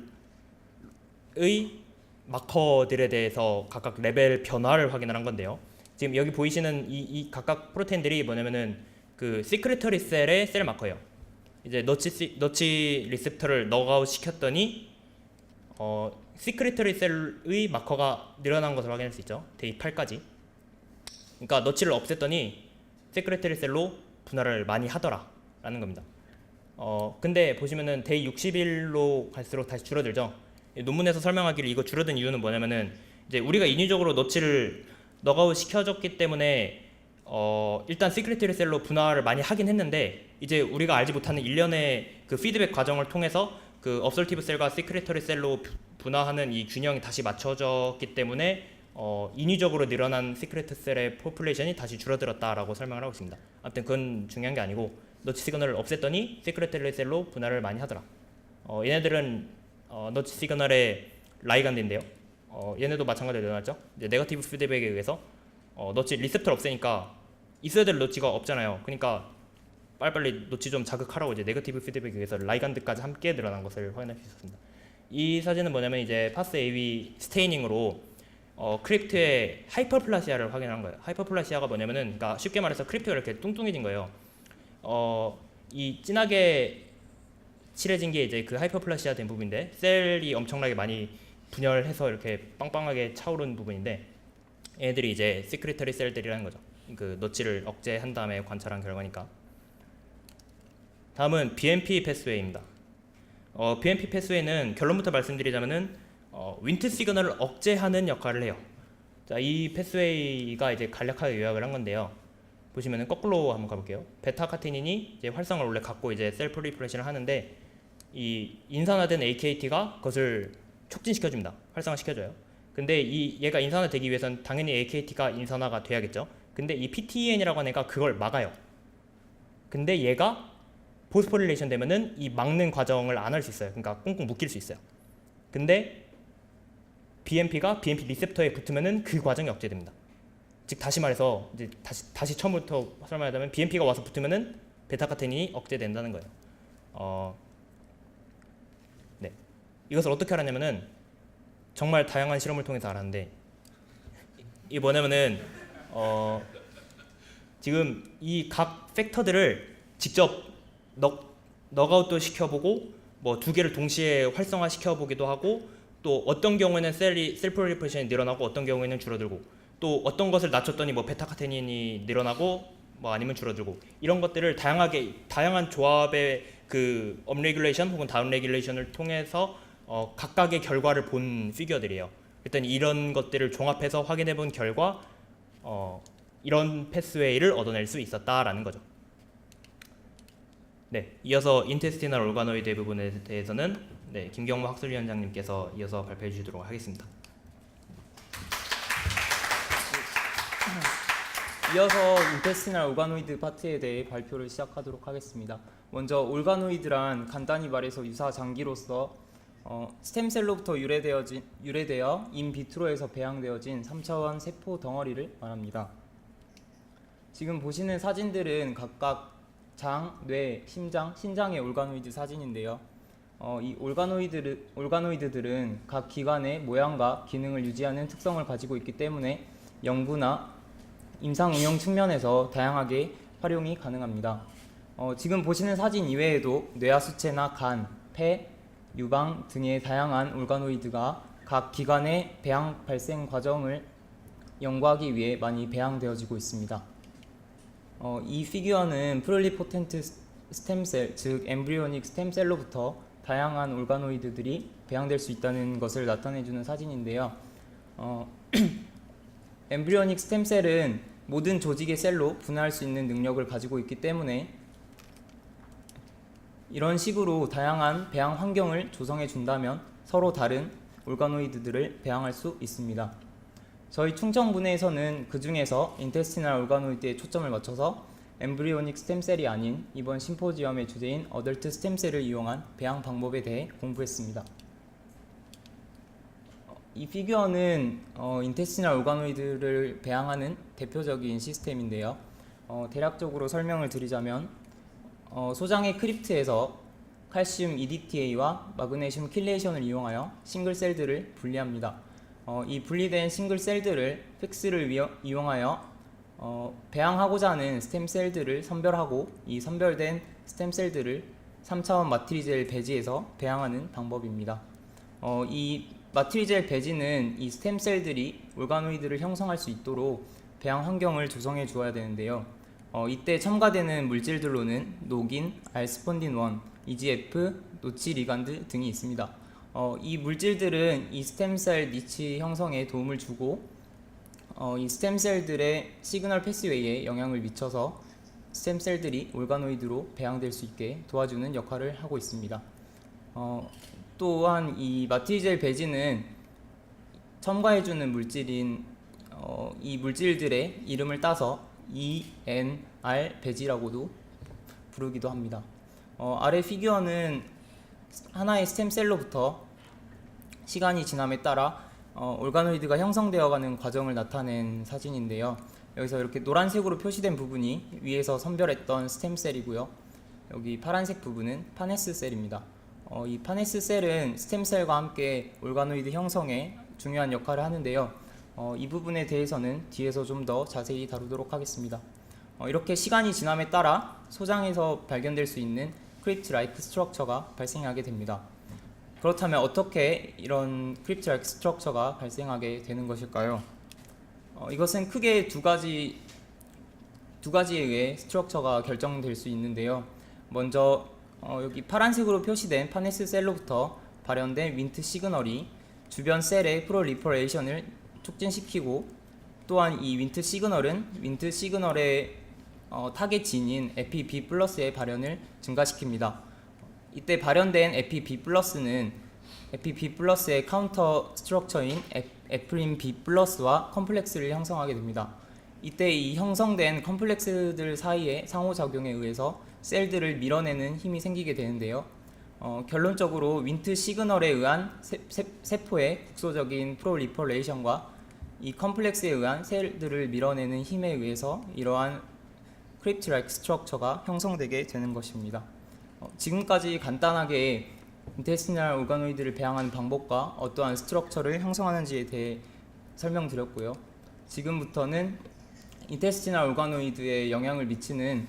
마커들에 대해서 각각 레벨 변화를 확인을 한 건데요. 지금 여기 보이시는 이 각각 프로테인들이 뭐냐면은 그 시크리터리 셀의 셀 마커예요. 이제 너치 리셉터를 넉아웃 시켰더니 시크리터리 셀의 마커가 늘어난 것을 확인할 수 있죠. 데이 8까지. 그러니까 너치를 없앴더니 시크리터리 셀로 분할을 많이 하더라라는 겁니다. 근데 보시면은 데이 60일로 갈수록 다시 줄어들죠. 논문에서 설명하기를 이거 줄어든 이유는 뭐냐면은 이제 우리가 인위적으로 너치를 넉아웃 시켜줬기 때문에 일단 시크리터리 셀로 분할을 많이 하긴 했는데 이제 우리가 알지 못하는 일련의 그 피드백 과정을 통해서 그 업솔티브 셀과 시크리터리 셀로 분화하는 이 균형이 다시 맞춰졌기 때문에 인위적으로 늘어난 시크리터 셀의 포퓰레이션이 다시 줄어들었다라고 설명을 하고 있습니다. 아무튼 그건 중요한 게 아니고 너치 시그널을 없앴더니 시크리터리 셀로 분할을 많이 하더라. 얘네들은 너치 시그널의 라이간드인데요. 얘네도 마찬가지로 늘어났죠. 이제 네거티브 피드백에 의해서 너치 리셉터를 없애니까 있어야 될 너치가 없잖아요. 그러니까 빨리빨리 너치 좀 자극하라고 이제 네거티브 피드백에 의해서 라이간드까지 함께 늘어난 것을 확인할 수 있었습니다. 이 사진은 뭐냐면 이제 파스 AV 스테이닝으로 크립트의 하이퍼플라시아를 확인한 거예요. 하이퍼플라시아가 뭐냐면은 그러니까 쉽게 말해서 크립트가 이렇게 뚱뚱해진 거예요. 이 진하게 칠해진 게 이제 그 하이퍼플라시아 된 부분인데 셀이 엄청나게 많이 분열해서 이렇게 빵빵하게 차오른 부분인데 얘들이 이제 시크리터리 셀들이라는 거죠. 그 너치를 억제한 다음에 관찰한 결과니까. 다음은 BMP 패스웨이입니다. BMP 패스웨이는 결론부터 말씀드리자면은 윈트 시그널을 억제하는 역할을 해요. 자, 이 패스웨이가 이제 간략하게 요약을 한 건데요. 보시면은 거꾸로 한번 가볼게요. 베타카테닌이 이제 활성을 원래 갖고 이제 셀 프리퍼레이션을 하는데 이 인산화된 AKT가 그것을 촉진시켜줍니다. 활성화시켜줘요. 근데 얘가 인산화되기 위해서는 당연히 AKT가 인산화가 돼야겠죠. 근데 이 PTEN이라고 하는 애가 그걸 막아요. 근데 얘가 포스포릴레이션 되면은 이 막는 과정을 안 할 수 있어요. 그러니까 꽁꽁 묶일 수 있어요. 근데 BMP가 BMP 리셉터에 붙으면은 그 과정이 억제됩니다. 즉 다시 말해서 이제 다시 처음부터 설명하자면 BMP가 와서 붙으면은 베타카테닌이 억제된다는 거예요. 네. 이것을 어떻게 알았냐면은 정말 다양한 실험을 통해서 알았는데 이게 뭐냐면은 지금 이 각 팩터들을 직접 넉아웃도 시켜보고 뭐 두 개를 동시에 활성화 시켜보기도 하고 또 어떤 경우에는 셀 프롤리퍼레이션이 늘어나고 어떤 경우에는 줄어들고 또 어떤 것을 낮췄더니 뭐 베타카테닌이 늘어나고 뭐 아니면 줄어들고 이런 것들을 다양한 조합의 그 업레귤레이션 혹은 다운레귤레이션을 통해서 각각의 결과를 본 피규어들이에요. 일단 이런 것들을 종합해서 확인해 본 결과 이런 패스웨이를 얻어낼 수 있었다라는 거죠. 네, 이어서 인테스티널 올가노이드 부분에 대해서는 김경모 학술위원장님께서 이어서 발표해 주시도록 하겠습니다. 이어서 인테스티널 올가노이드 파트에 대해 발표를 시작하도록 하겠습니다. 먼저 올가노이드란 간단히 말해서 유사 장기로서 스템셀로부터 유래되어 인비트로에서 배양되어진 3차원 세포 덩어리를 말합니다. 지금 보시는 사진들은 각각 장, 뇌, 심장, 신장의 올가노이드 사진인데요. 이 올가노이드들은 각 기관의 모양과 기능을 유지하는 특성을 가지고 있기 때문에 연구나 임상 응용 측면에서 다양하게 활용이 가능합니다. 지금 보시는 사진 이외에도 뇌하수체나 간, 폐, 유방 등의 다양한 올가노이드가 각 기관의 배양 발생 과정을 연구하기 위해 많이 배양되어지고 있습니다. 이 피규어는 플루리포텐트 스템셀, 즉 엠브리오닉 스템셀로부터 다양한 올가노이드들이 배양될 수 있다는 것을 나타내주는 사진인데요. 엠브리오닉 스템셀은 모든 조직의 셀로 분해할 수 있는 능력을 가지고 있기 때문에 이런 식으로 다양한 배양 환경을 조성해 준다면 서로 다른 올가노이드들을 배양할 수 있습니다. 저희 충청분해에서는 그 중에서 인테스티널 올가노이드에 초점을 맞춰서 엠브리오닉 스템셀이 아닌 이번 심포지엄의 주제인 어덜트 스템셀을 이용한 배양 방법에 대해 공부했습니다. 이 피규어는 인테스티널 올가노이드를 배양하는 대표적인 시스템인데요. 대략적으로 설명을 드리자면 소장의 크립트에서 칼슘 EDTA와 마그네슘 킬레이션을 이용하여 싱글 셀들을 분리합니다. 이 분리된 싱글 셀들을 팩스를 이용하여 배양하고자 하는 스템셀들을 선별하고 이 선별된 스템셀들을 3차원 마트리젤 배지에서 배양하는 방법입니다. 이 마트리젤 배지는 이 스템셀들이 올가노이드를 형성할 수 있도록 배양 환경을 조성해 주어야 되는데요. 이때 첨가되는 물질들로는 녹인, 알스펀딘1, EGF, 노치 리간드 등이 있습니다. 이 물질들은 이 스템셀 니치 형성에 도움을 주고 이 스템셀들의 시그널 패스웨이에 영향을 미쳐서 스템셀들이 올가노이드로 배양될 수 있게 도와주는 역할을 하고 있습니다. 또한 이 마트리젤 배지는 첨가해주는 물질인 이 물질들의 이름을 따서 ENR 배지라고도 부르기도 합니다. 아래 피규어는 하나의 스템셀로부터 시간이 지남에 따라 올가노이드가 형성되어가는 과정을 나타낸 사진인데요. 여기서 이렇게 노란색으로 표시된 부분이 위에서 선별했던 스템셀이고요. 여기 파란색 부분은 파네스 셀입니다. 이 파네스 셀은 스템셀과 함께 올가노이드 형성에 중요한 역할을 하는데요. 이 부분에 대해서는 뒤에서 좀 더 자세히 다루도록 하겠습니다. 이렇게 시간이 지남에 따라 소장에서 발견될 수 있는 크립트 라이크 스트럭처가 발생하게 됩니다. 그렇다면 어떻게 이런 크립트 라이크 스트럭처가 발생하게 되는 것일까요? 이것은 크게 두 가지에 의해 스트럭처가 결정될 수 있는데요. 먼저 여기 파란색으로 표시된 파네스 셀로부터 발현된 윈트 시그널이 주변 셀의 프롤리퍼레이션을 촉진시키고 또한 이 윈트 시그널의 타겟 진인 에피 B+의 발현을 증가시킵니다. 이때 발현된 에피 B+는 에피 B+의 카운터 스트럭처인 에프린 B+와 컴플렉스를 형성하게 됩니다. 이때 이 형성된 컴플렉스들 사이의 상호작용에 의해서 셀들을 밀어내는 힘이 생기게 되는데요. 결론적으로 윈트 시그널에 의한 세포의 국소적인 프롤리퍼레이션과 이 컴플렉스에 의한 셀들을 밀어내는 힘에 의해서 이러한 크립트 라이크 스트럭처가 형성되게 되는 것입니다. 지금까지 간단하게 인테스티널 올가노이드를 배양하는 방법과 어떠한 스트럭처를 형성하는지에 대해 설명드렸고요. 지금부터는 인테스티널 올가노이드에 영향을 미치는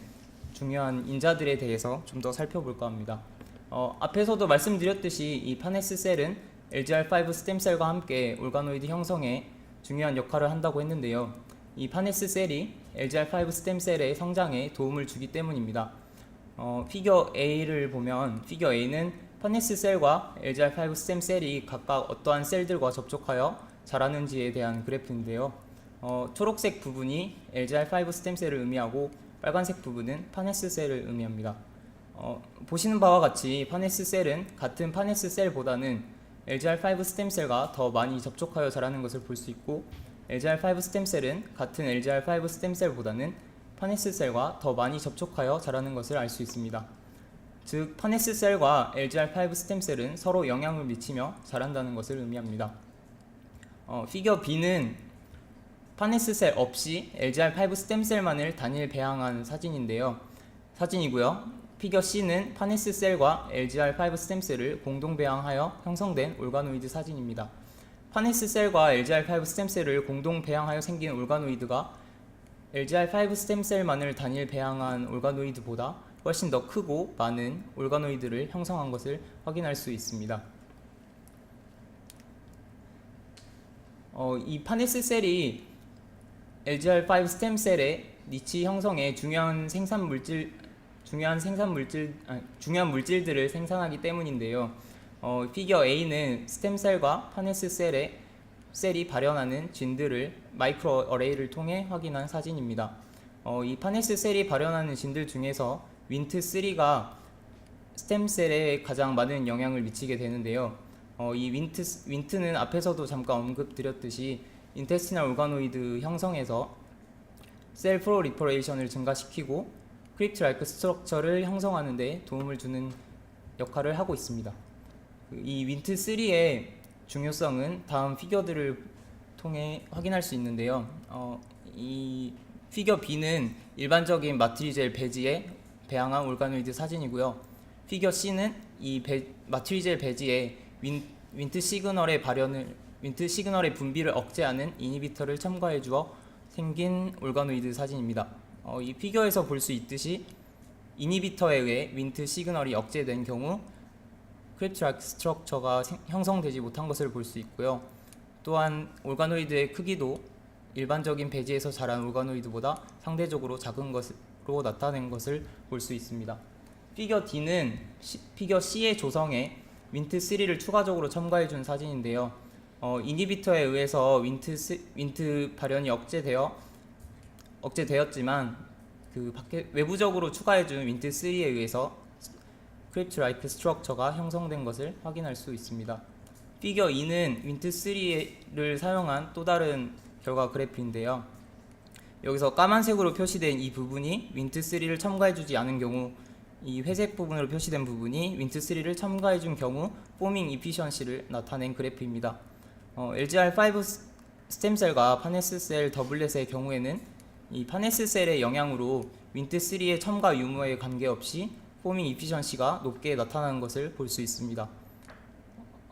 중요한 인자들에 대해서 좀 더 살펴볼까 합니다. 앞에서도 말씀드렸듯이 이 파네스 셀은 LGR5 스템셀과 함께 올가노이드 형성에 중요한 역할을 한다고 했는데요. 이 파네스 셀이 LGR5 스템셀의 성장에 도움을 주기 때문입니다. 피겨 A를 보면 피겨 A는 파네스 셀과 LGR5 스템셀이 각각 어떠한 셀들과 접촉하여 자라는지에 대한 그래프인데요. 초록색 부분이 LGR5 스템셀을 의미하고 빨간색 부분은 파네스 셀을 의미합니다. 보시는 바와 같이 파네스 셀은 같은 파네스 셀보다는 LGR5 스템셀과 더 많이 접촉하여 자라는 것을 볼 수 있고, LGR5 스템셀은 같은 LGR5 스템셀보다는 파네스 셀과 더 많이 접촉하여 자라는 것을 알 수 있습니다. 즉, 파네스 셀과 LGR5 스템셀은 서로 영향을 미치며 자란다는 것을 의미합니다. 피겨 B는 파네스 셀 없이 LGR5 스템셀만을 단일 배양한 사진이고요. 피겨 C는 파네스 셀과 LGR5 스템셀을 공동 배양하여 형성된 올가노이드 사진입니다. 파네스 셀과 LGR5 스템셀을 공동 배양하여 생긴 올가노이드가 LGR5 스템셀만을 단일 배양한 올가노이드보다 훨씬 더 크고 많은 올가노이드를 형성한 것을 확인할 수 있습니다. 이 파네스 셀이 LGR5 스템셀의 니치 형성에 중요한 물질들을 생산하기 때문인데요. 피겨 A는 스템셀과 파네스 셀이 발현하는 진들을 마이크로 어레이를 통해 확인한 사진입니다. 이 파네스 셀이 발현하는 진들 중에서 윈트3가 스템셀에 가장 많은 영향을 미치게 되는데요. 이 윈트는 앞에서도 잠깐 언급드렸듯이 인테스티널 올가노이드 형성에서 셀 프로리퍼레이션을 증가시키고 크립트 라이크 스트럭처를 형성하는 데 도움을 주는 역할을 하고 있습니다. 이 윈트3의 중요성은 다음 피겨들을 통해 확인할 수 있는데요. 이 피겨 B는 일반적인 마트리젤 배지에 배양한 올가노이드 사진이고요. 피겨 C는 이 마트리젤 배지에 윈트 시그널의 분비를 억제하는 이니비터를 첨가해 주어 생긴 올가노이드 사진입니다. 이 피겨에서 볼 수 있듯이 이니비터에 의해 윈트 시그널이 억제된 경우 크립트 라이크 스트럭처가 형성되지 못한 것을 볼 수 있고요. 또한 올가노이드의 크기도 일반적인 배지에서 자란 올가노이드보다 상대적으로 작은 것으로 나타낸 것을 볼 수 있습니다. 피겨 D는 피겨 C의 조성에 윈트3를 추가적으로 첨가해 준 사진인데요. 이니비터에 의해서 윈트 발현이 억제되었지만 외부적으로 추가해 준 윈트3에 의해서 크립트 라이크 스트럭처가 형성된 것을 확인할 수 있습니다. 피겨 2는 윈트3를 사용한 또 다른 결과 그래프인데요. 여기서 까만색으로 표시된 이 부분이 윈트3를 첨가해주지 않은 경우, 이 회색 부분으로 표시된 부분이 윈트3를 첨가해준 경우 포밍 이피션시를 나타낸 그래프입니다. LGR5 스템셀과 파네스 셀 더블렛의 경우에는 이 파네스 셀의 영향으로 윈트3의 첨가 유무에 관계없이 포밍 이피션시가 높게 나타나는 것을 볼 수 있습니다.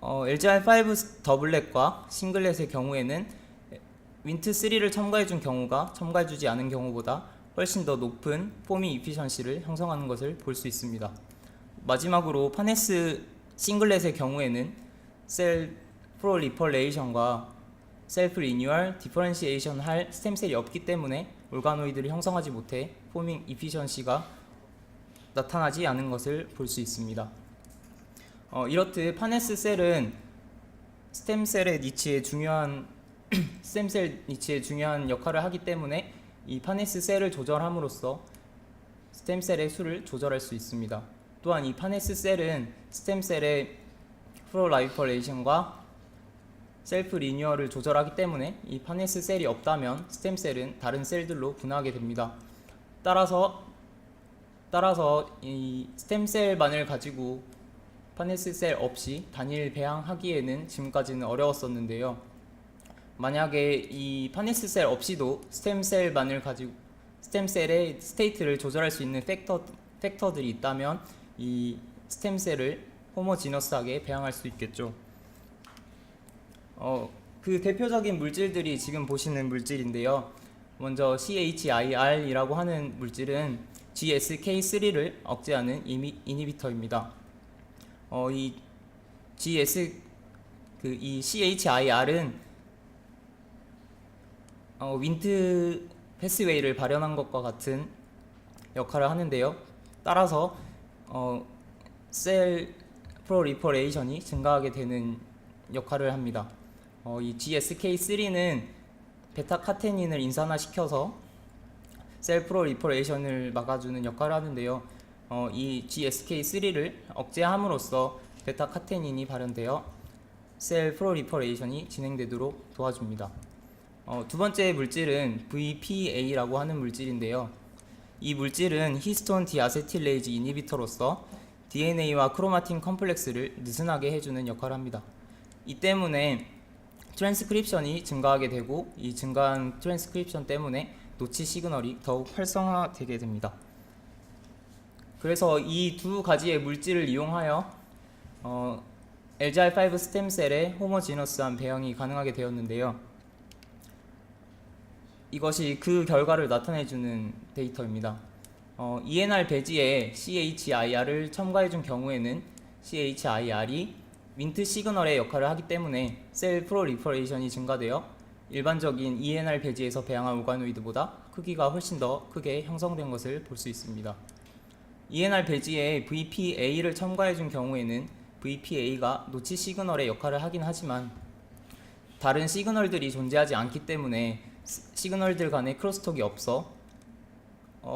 LGR5 더블렛과 싱글렛의 경우에는 윈트3를 첨가해준 경우가 첨가해주지 않은 경우보다 훨씬 더 높은 포밍 이피션시를 형성하는 것을 볼 수 있습니다. 마지막으로 파네스 싱글렛의 경우에는 셀 프로리퍼레이션과 셀프 리뉴얼, 디퍼런시에이션 할 스템셀이 없기 때문에 올가노이드를 형성하지 못해 포밍 이피션시가 나타나지 않은 것을 볼 수 있습니다. 이렇듯 파네스 셀은 스템셀 니치에 중요한 역할을 하기 때문에 이 파네스 셀을 조절함으로써 스템셀의 수를 조절할 수 있습니다. 또한 이 파네스 셀은 스템셀의 프로라이퍼레이션과 셀프 리뉴얼을 조절하기 때문에 이 파네스 셀이 없다면 스템셀은 다른 셀들로 분화하게 됩니다. 따라서 이 스템셀만을 가지고 파네스 셀 없이 단일 배양하기에는 지금까지는 어려웠었는데요. 만약에 이 파네스 셀 없이도 스템셀만을 가지고 스템셀의 스테이트를 조절할 수 있는 팩터들이 있다면 이 스템셀을 호모지너스하게 배양할 수 있겠죠. 그 대표적인 물질들이 지금 보시는 물질인데요. 먼저 CHIR이라고 하는 물질은 GSK3를 억제하는 이니비터입니다. 이 CHIR은 윈트 패스웨이를 발현한 것과 같은 역할을 하는데요. 따라서 셀 프로리퍼레이션이 증가하게 되는 역할을 합니다. 이 GSK3는 베타카테닌을 인산화시켜서 셀 프롤리퍼레이션을 막아주는 역할을 하는데요. 이 GSK3를 억제함으로써 베타카테닌이 발현되어 셀 프롤리퍼레이션이 진행되도록 도와줍니다. 두 번째 물질은 VPA라고 하는 물질인데요. 이 물질은 히스톤 디아세틸레이즈 이니비터로서 DNA와 크로마틴 컴플렉스를 느슨하게 해주는 역할을 합니다. 이 때문에 트랜스크립션이 증가하게 되고 이 증가한 트랜스크립션 때문에 노치 시그널이 더욱 활성화되게 됩니다. 그래서 이 두 가지의 물질을 이용하여 LGR5 스템셀의 호모지너스한 배양이 가능하게 되었는데요. 이것이 그 결과를 나타내주는 데이터입니다. ENR 배지에 CHIR을 첨가해준 경우에는 CHIR이 윈트 시그널의 역할을 하기 때문에 셀 프롤리퍼레이션이 증가되어 일반적인 ENR 배지에서 배양한 오가노이드보다 크기가 훨씬 더 크게 형성된 것을 볼 수 있습니다. ENR 배지에 VPA를 첨가해준 경우에는 VPA가 노치 시그널의 역할을 하긴 하지만 다른 시그널들이 존재하지 않기 때문에 시그널들 간의 크로스톡이 없어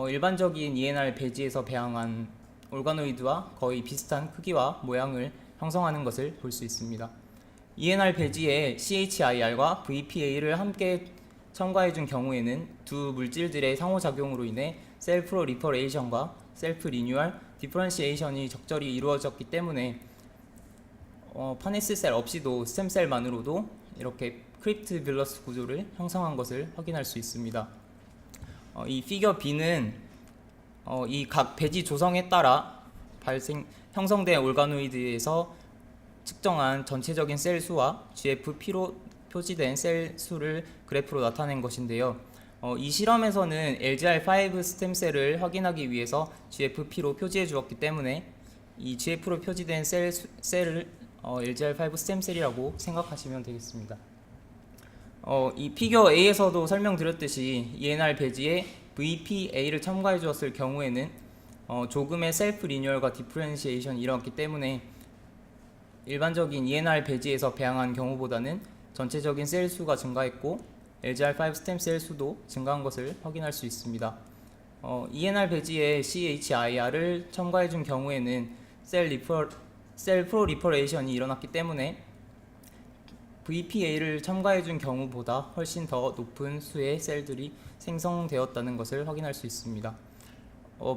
일반적인 ENR 배지에서 배양한 올가노이드와 거의 비슷한 크기와 모양을 형성하는 것을 볼 수 있습니다. ENR 배지에 CHIR과 VPA를 함께 첨가해준 경우에는 두 물질들의 상호작용으로 인해 셀 프롤리퍼레이션과 셀프 리뉴얼, 디퍼런시에이션이 적절히 이루어졌기 때문에 파네스 셀 없이도 스템셀만으로도 이렇게 크립트 빌러스 구조를 형성한 것을 확인할 수 있습니다. 이 피겨 B는 이 각 배지 조성에 따라 형성된 올가노이드에서 측정한 전체적인 셀 수와 GFP로 표지된 셀 수를 그래프로 나타낸 것인데요. 이 실험에서는 LGR5 스템셀을 확인하기 위해서 GFP로 표지해 주었기 때문에 이 GF로 표지된 셀을 LGR5 스템셀이라고 생각하시면 되겠습니다. 이 피겨 A에서도 설명드렸듯이 ENR 배지에 VPA를 첨가해 주었을 경우에는 조금의 셀프 리뉴얼과 디프렌시에이션이 일어났기 때문에 일반적인 ENR 배지에서 배양한 경우보다는 전체적인 셀 수가 증가했고 LGR5 스템 셀 수도 증가한 것을 확인할 수 있습니다. ENR 배지에 CHIR을 첨가해 준 경우에는 셀 프롤리퍼레이션이 일어났기 때문에 VPA를 첨가해 준 경우보다 훨씬 더 높은 수의 셀들이 생성되었다는 것을 확인할 수 있습니다.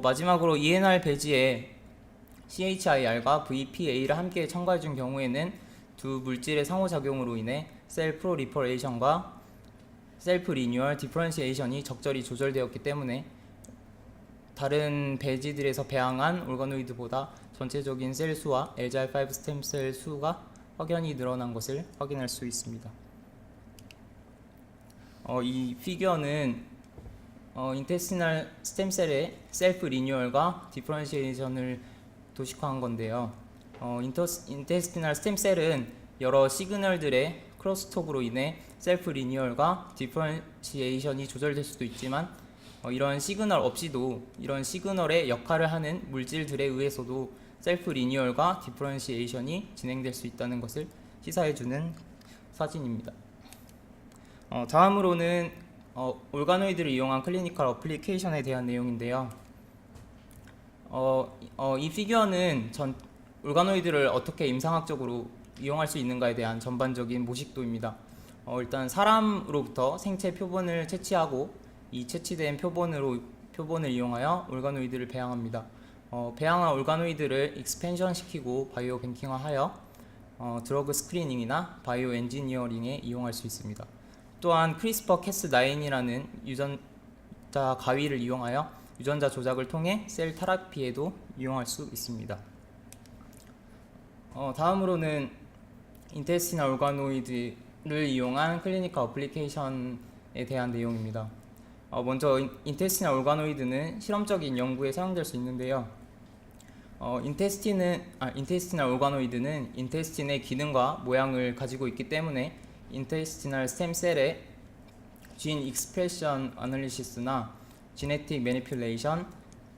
마지막으로 ENR 배지에 CHIR과 VPA를 함께 첨가해 준 경우에는 두 물질의 상호작용으로 인해 셀 프롤리퍼레이션과 셀프 리뉴얼, 디퍼런시에이션이 적절히 조절되었기 때문에 다른 배지들에서 배양한 올가노이드보다 전체적인 셀 수와 LGR5 스템셀 수가 확연히 늘어난 것을 확인할 수 있습니다. 이 피규어는 인테스티널 스템셀의 셀프 리뉴얼과 디퍼런시에이션을 도식화한 건데요. 인테스티널 스템셀은 여러 시그널들의 크로스톡으로 인해 셀프 리뉴얼과 디퍼런시에이션이 조절될 수도 있지만 이런 시그널 없이도 이런 시그널의 역할을 하는 물질들에 의해서도 셀프 리뉴얼과 디퍼런시에이션이 진행될 수 있다는 것을 시사해주는 사진입니다. 다음으로는 올가노이드를 이용한 클리니컬 어플리케이션에 대한 내용인데요. 이 피규어는 올가노이드를 어떻게 임상학적으로 이용할 수 있는가에 대한 전반적인 모식도입니다. 일단 사람으로부터 생체 표본을 채취하고 이 채취된 표본을 이용하여 올가노이드를 배양합니다. 배양한 올가노이드를 익스펜션 시키고 바이오 뱅킹화하여 드러그 스크리닝이나 바이오 엔지니어링에 이용할 수 있습니다. 또한 크리스퍼 캐스9이라는 유전자 가위를 이용하여 유전자 조작을 통해 셀 테라피에도 이용할 수 있습니다. 다음으로는 인테스티널 올가노이드를 이용한 클리니컬 어플리케이션에 대한 내용입니다. 먼저 인테스티널 올가노이드는 실험적인 연구에 사용될 수 있는데요. 인테스티널 올가노이드는 인테스틴의 기능과 모양을 가지고 있기 때문에 인테스티널 스템셀의 진 익스프레션 애널리시스나 지네틱 매니퓰레이션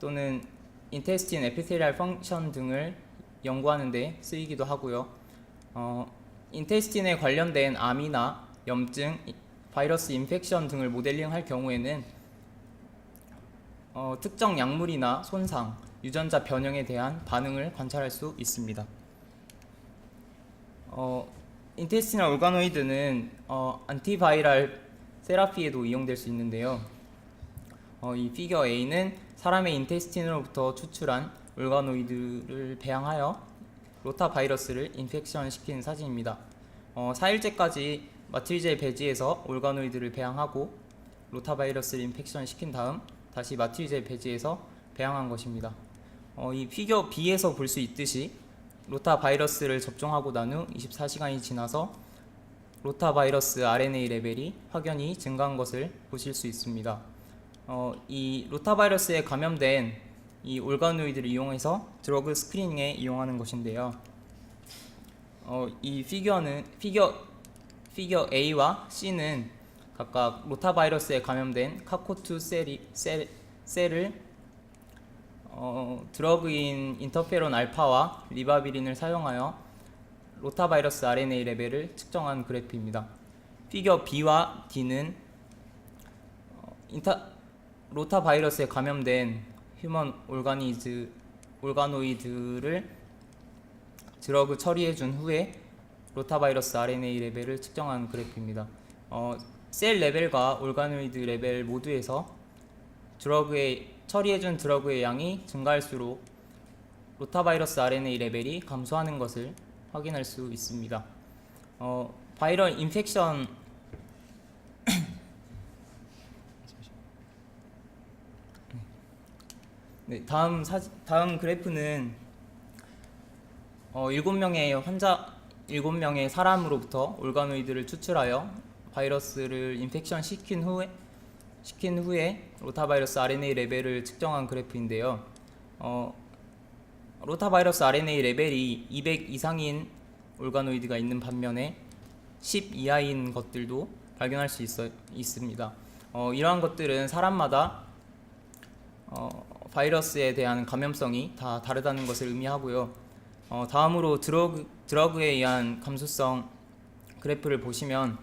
또는 인테스틴 에피테리얼 펑션 등을 연구하는 데 쓰이기도 하고요. 인테스틴에 관련된 암이나 염증, 바이러스 인펙션 등을 모델링할 경우에는 특정 약물이나 손상, 유전자 변형에 대한 반응을 관찰할 수 있습니다. 인테스티널 올가노이드는 안티바이럴 세라피에도 이용될 수 있는데요. 이 피겨 A는 사람의 인테스틴으로부터 추출한 올가노이드를 배양하여 로타바이러스를 인펙션 시킨 사진입니다. 4일째까지 마트리제 배지에서 올가노이드를 배양하고 로타바이러스를 인펙션 시킨 다음 다시 마트리제 배지에서 배양한 것입니다. 이 피겨 B에서 볼 수 있듯이 로타바이러스를 접종하고 난 후 24시간이 지나서 로타바이러스 RNA 레벨이 확연히 증가한 것을 보실 수 있습니다. 이 로타바이러스에 감염된 이 올가노이드를 이용해서 드러그 스크리닝에 이용하는 것인데요. 이 피겨 A와 C는 각각 로타바이러스에 감염된 카코2 셀을 드러그인 인터페론 알파와 리바비린을 사용하여 로타바이러스 RNA 레벨을 측정한 그래프입니다. 피겨 B와 D는 로타바이러스에 감염된 휴먼 올가노이드를 드러그 처리해준 후에 로타바이러스 RNA 레벨을 측정한 그래프입니다. 셀 레벨과 올가노이드 레벨 모두에서 처리해준 드러그의 양이 증가할수록 로타바이러스 RNA 레벨이 감소하는 것을 확인할 수 있습니다. 바이럴 인펙션 네, 다음 그래프는 7명의 사람으로부터 올가노이드를 추출하여 바이러스를 인펙션 시킨 후에 로타바이러스 RNA 레벨을 측정한 그래프인데요. 로타바이러스 RNA 레벨이 200 이상인 올가노이드가 있는 반면에 10 이하인 것들도 발견할 수 있습니다. 이러한 것들은 사람마다 바이러스에 대한 감염성이 다 다르다는 것을 의미하고요. 다음으로 드러그에 의한 감수성 그래프를 보시면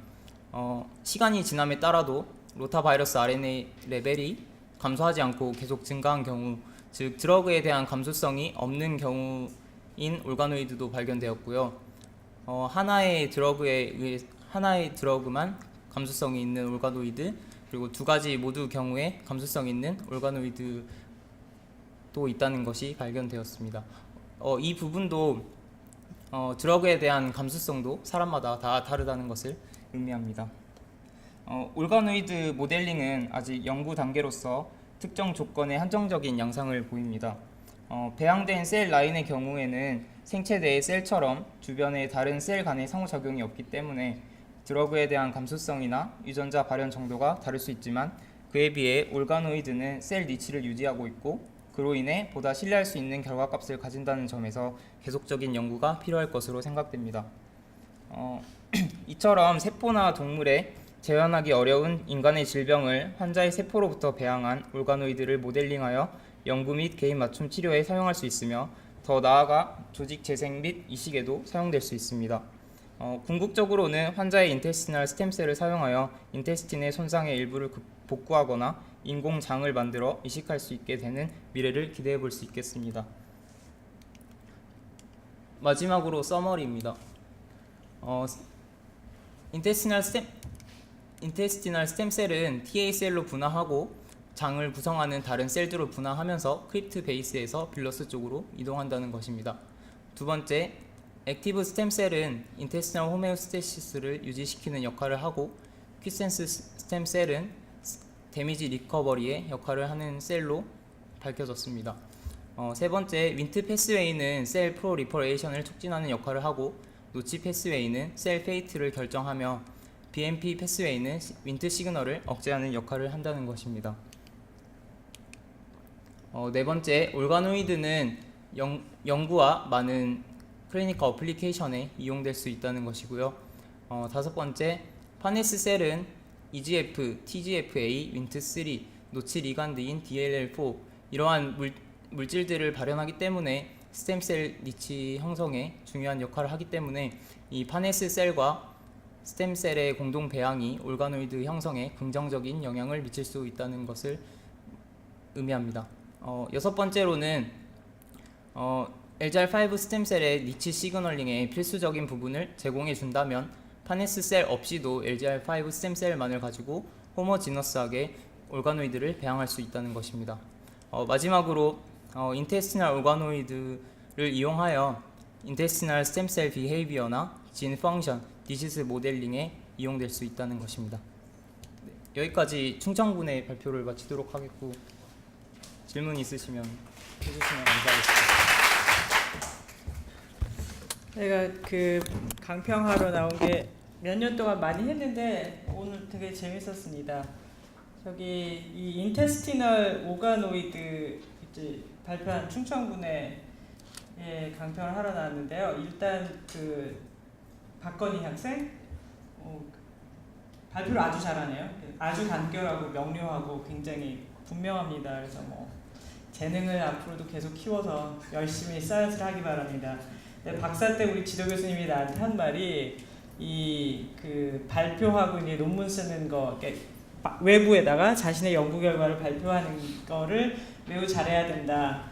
시간이 지남에 따라도 로타바이러스 RNA 레벨이 감소하지 않고 계속 증가한 경우, 즉 드러그에 대한 감수성이 없는 경우인 올가노이드도 발견되었고요. 하나의 드러그만 감수성이 있는 올가노이드, 그리고 두 가지 모두 경우에 감수성이 있는 올가노이드도 있다는 것이 발견되었습니다. 이 부분도 드러그에 대한 감수성도 사람마다 다 다르다는 것을 의미합니다. 올가노이드 모델링은 아직 연구 단계로서 특정 조건에 한정적인 양상을 보입니다. 배양된 셀 라인의 경우에는 생체 내의 셀처럼 주변의 다른 셀 간의 상호작용이 없기 때문에 드러그에 대한 감수성이나 유전자 발현 정도가 다를 수 있지만, 그에 비해 올가노이드는 셀 니치를 유지하고 있고 그로 인해 보다 신뢰할 수 있는 결과값을 가진다는 점에서 계속적인 연구가 필요할 것으로 생각됩니다. 이처럼 세포나 동물에 재현하기 어려운 인간의 질병을 환자의 세포로부터 배양한 올가노이드를 모델링하여 연구 및 개인 맞춤 치료에 사용할 수 있으며, 더 나아가 조직 재생 및 이식에도 사용될 수 있습니다. 궁극적으로는 환자의 인테스티널 스템셀을 사용하여 인테스틴의 손상의 일부를 복구하거나 인공장을 만들어 이식할 수 있게 되는 미래를 기대해 볼 수 있겠습니다. 마지막으로 서머리입니다. 인테스티널 스템셀은 TA셀로 분화하고 장을 구성하는 다른 셀들로 분화하면서 크립트 베이스에서 빌러스 쪽으로 이동한다는 것입니다. 두 번째, 액티브 스템셀은 인테스티널 호메오스테시스를 유지시키는 역할을 하고, 퀴센스 스템셀은 데미지 리커버리의 역할을 하는 셀로 밝혀졌습니다. 세 번째, 윈트 패스웨이는 셀 프로리퍼레이션을 촉진하는 역할을 하고, 노치 패스웨이는 셀 페이트를 결정하며, BMP 패스웨이는 윈트 시그널을 억제하는 역할을 한다는 것입니다. 네 번째, 올가노이드는 연구와 많은 클리니컬 어플리케이션에 이용될 수 있다는 것이고요. 다섯 번째, 파네스 셀은 EGF, TGF-A, 윈트3, 노치 리간드인 DLL4 이러한 물질들을 발현하기 때문에 스템셀 니치 형성에 중요한 역할을 하기 때문에 이 파네스 셀과 스템셀의 공동 배양이 올가노이드 형성에 긍정적인 영향을 미칠 수 있다는 것을 의미합니다. 여섯 번째로는 LGR5 스템셀의 니치 시그널링의 필수적인 부분을 제공해 준다면 파네스 셀 없이도 LGR5 스템셀만을 가지고 호모지너스하게 올가노이드를 배양할 수 있다는 것입니다. 마지막으로 인테스티널 올가노이드를 이용하여 인테스티널 스템셀 비헤이비어나 진 펑션, 디시즈 모델링에 이용될 수 있다는 것입니다. 네, 여기까지 충청군의 발표를 마치도록 하겠고 질문 있으시면 해주시면 감사하겠습니다. 내가 그 강평하러 나온 게 몇 년 동안 많이 했는데 오늘 되게 재밌었습니다. 저기 이 인테스티널 오가노이드 이제 발표한 충청군에 강평을 하러 나왔는데요. 일단 그 박건희 학생 발표를 아주 잘하네요. 아주 간결하고 명료하고 굉장히 분명합니다. 그래서 뭐 재능을 앞으로도 계속 키워서 열심히 사이언스를 하기 바랍니다. 박사 때 우리 지도 교수님이 나한테 한 말이 이 그 발표하고 이제 논문 쓰는 거 외부에다가 자신의 연구 결과를 발표하는 거를 매우 잘해야 된다.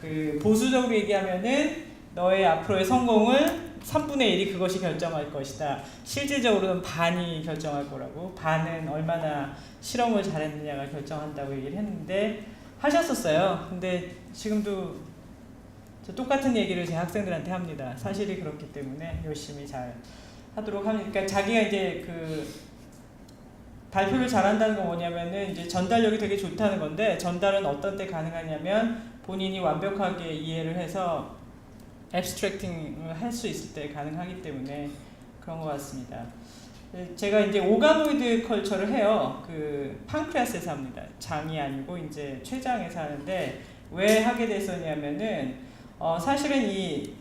그 보수적으로 얘기하면은 너의 앞으로의 성공을 3분의 1이 그것이 결정할 것이다. 실질적으로는 반이 결정할 거라고. 반은 얼마나 실험을 잘했느냐가 결정한다고 얘기를 했는데 하셨었어요. 근데 지금도 저 똑같은 얘기를 제 학생들한테 합니다. 사실이 그렇기 때문에 열심히 잘 하도록 합니다. 그러니까 자기가 이제 그 발표를 잘한다는 건 뭐냐면은 이제 전달력이 되게 좋다는 건데 전달은 어떤 때 가능하냐면 본인이 완벽하게 이해를 해서 앱스트랙팅을 할 수 있을 때 가능하기 때문에 그런 것 같습니다. 제가 이제 오가노이드 컬처를 해요. 그 판크레아스에서 합니다. 장이 아니고 이제 췌장에서 하는데 왜 하게 됐었냐면은 사실은 이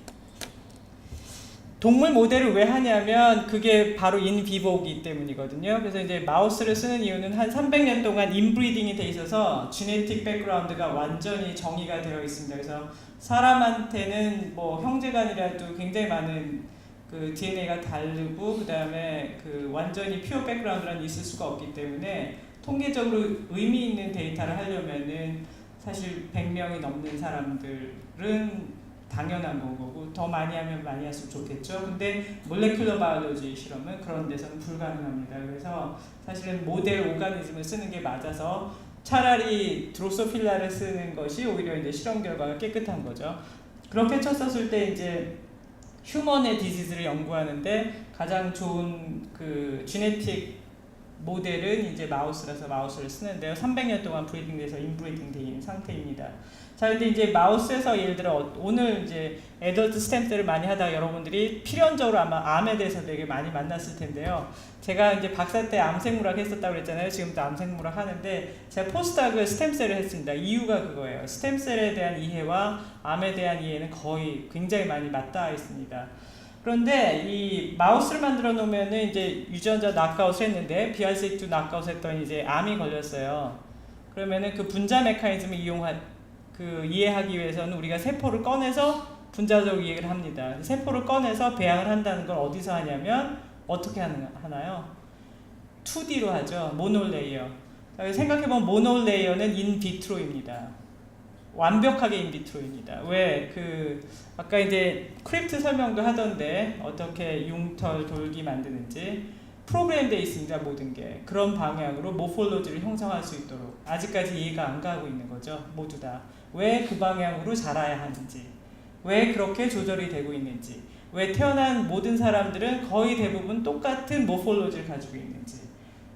동물 모델을 왜 하냐면 그게 바로 인비보이기 때문이거든요. 그래서 이제 마우스를 쓰는 이유는 한 300년 동안 인브리딩이 돼 있어서 지네틱 백그라운드가 완전히 정의가 되어 있습니다. 그래서 사람한테는 뭐 형제간이라도 굉장히 많은 그 DNA가 다르고 그 다음에 그 완전히 퓨어 백그라운드라는 있을 수가 없기 때문에 통계적으로 의미 있는 데이터를 하려면은 사실 100명이 넘는 사람들은 당연한 거고 더 많이 하면 많이 할수록 좋겠죠. 근데 몰레큘러 바이올로지 실험은 그런 데서는 불가능합니다. 그래서 사실은 모델 오가니즘을 쓰는 게 맞아서 차라리 드로소필라를 쓰는 것이 오히려 이제 실험 결과가 깨끗한 거죠. 그렇게 쳤었을 때 이제 휴먼의 디지즈를 연구하는데 가장 좋은 그 지네틱 모델은 이제 마우스라서 마우스를 쓰는데요. 300년 동안 브리딩돼서 인브리딩 돼 있는 상태입니다. 자, 근데 이제 마우스에서 예를 들어 오늘 이제 애덜트 스템셀을 많이 하다가 여러분들이 필연적으로 아마 암에 대해서 되게 많이 만났을 텐데요. 제가 이제 박사 때 암생물학 했었다고 그랬잖아요. 지금도 암생물학 하는데 제가 포스닥을 스템셀을 했습니다. 이유가 그거예요. 스템셀에 대한 이해와 암에 대한 이해는 거의 굉장히 많이 맞닿아 있습니다. 그런데 이 마우스를 만들어 놓으면은 이제 유전자 낙아웃을 했는데 BRCA2 낙아웃 했더니 이제 암이 걸렸어요. 그러면은 그 분자 메커니즘을 이해하기 위해서는 우리가 세포를 꺼내서 분자적 이해를 합니다. 세포를 꺼내서 배양을 한다는 걸 어디서 하냐면 어떻게 하나요? 2D로 하죠. 모노레이어. 생각해보면 모노레이어는 인비트로입니다. 완벽하게 인비트로입니다. 왜? 아까 이제 크립트 설명도 하던데 어떻게 융털 돌기 만드는지 프로그램되어 있습니다. 모든 게 그런 방향으로 모폴로지를 형성할 수 있도록 아직까지 이해가 안 가고 있는 거죠. 모두 다. 왜 그 방향으로 자라야 하는지, 왜 그렇게 조절이 되고 있는지, 왜 태어난 모든 사람들은 거의 대부분 똑같은 모폴로지를 가지고 있는지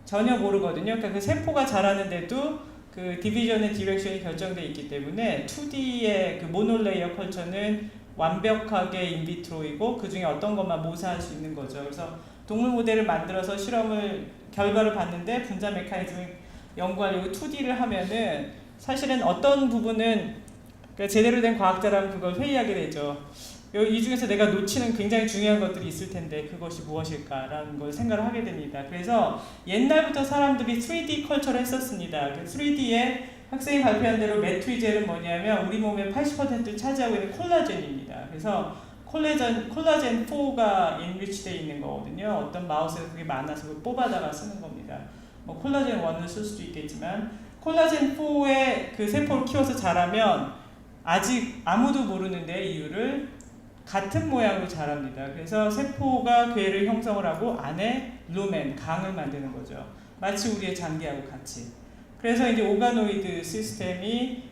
전혀 모르거든요. 그러니까 그 세포가 자라는데도 그 디비전의 디렉션이 결정되어 있기 때문에 2D의 그 모노레이어 컬처는 완벽하게 인비트로이고 그 중에 어떤 것만 모사할 수 있는 거죠. 그래서 동물 모델을 만들어서 결과를 봤는데 분자 메커니즘을 연구하려고 2D를 하면은 사실은 어떤 부분은 그러니까 제대로 된 과학자라면 그걸 회의하게 되죠. 이 중에서 내가 놓치는 굉장히 중요한 것들이 있을 텐데 그것이 무엇일까라는 걸 생각을 하게 됩니다. 그래서 옛날부터 사람들이 3D 컬처를 했었습니다. 3D에 학생이 발표한 대로 매트리젤은 뭐냐면 우리 몸의 80%를 차지하고 있는 콜라겐입니다. 그래서 콜라겐 4가 인리치되어 있는 거거든요. 어떤 마우스에 그게 많아서 그걸 뽑아다가 쓰는 겁니다. 뭐 콜라겐 1을 쓸 수도 있겠지만 콜라겐 4의 그 세포를 키워서 자라면 아직 아무도 모르는데 이유를 같은 모양으로 자랍니다. 그래서 세포가 괴를 형성을 하고 안에 루멘, 강을 만드는 거죠. 마치 우리의 장기하고 같이. 그래서 이제 오가노이드 시스템이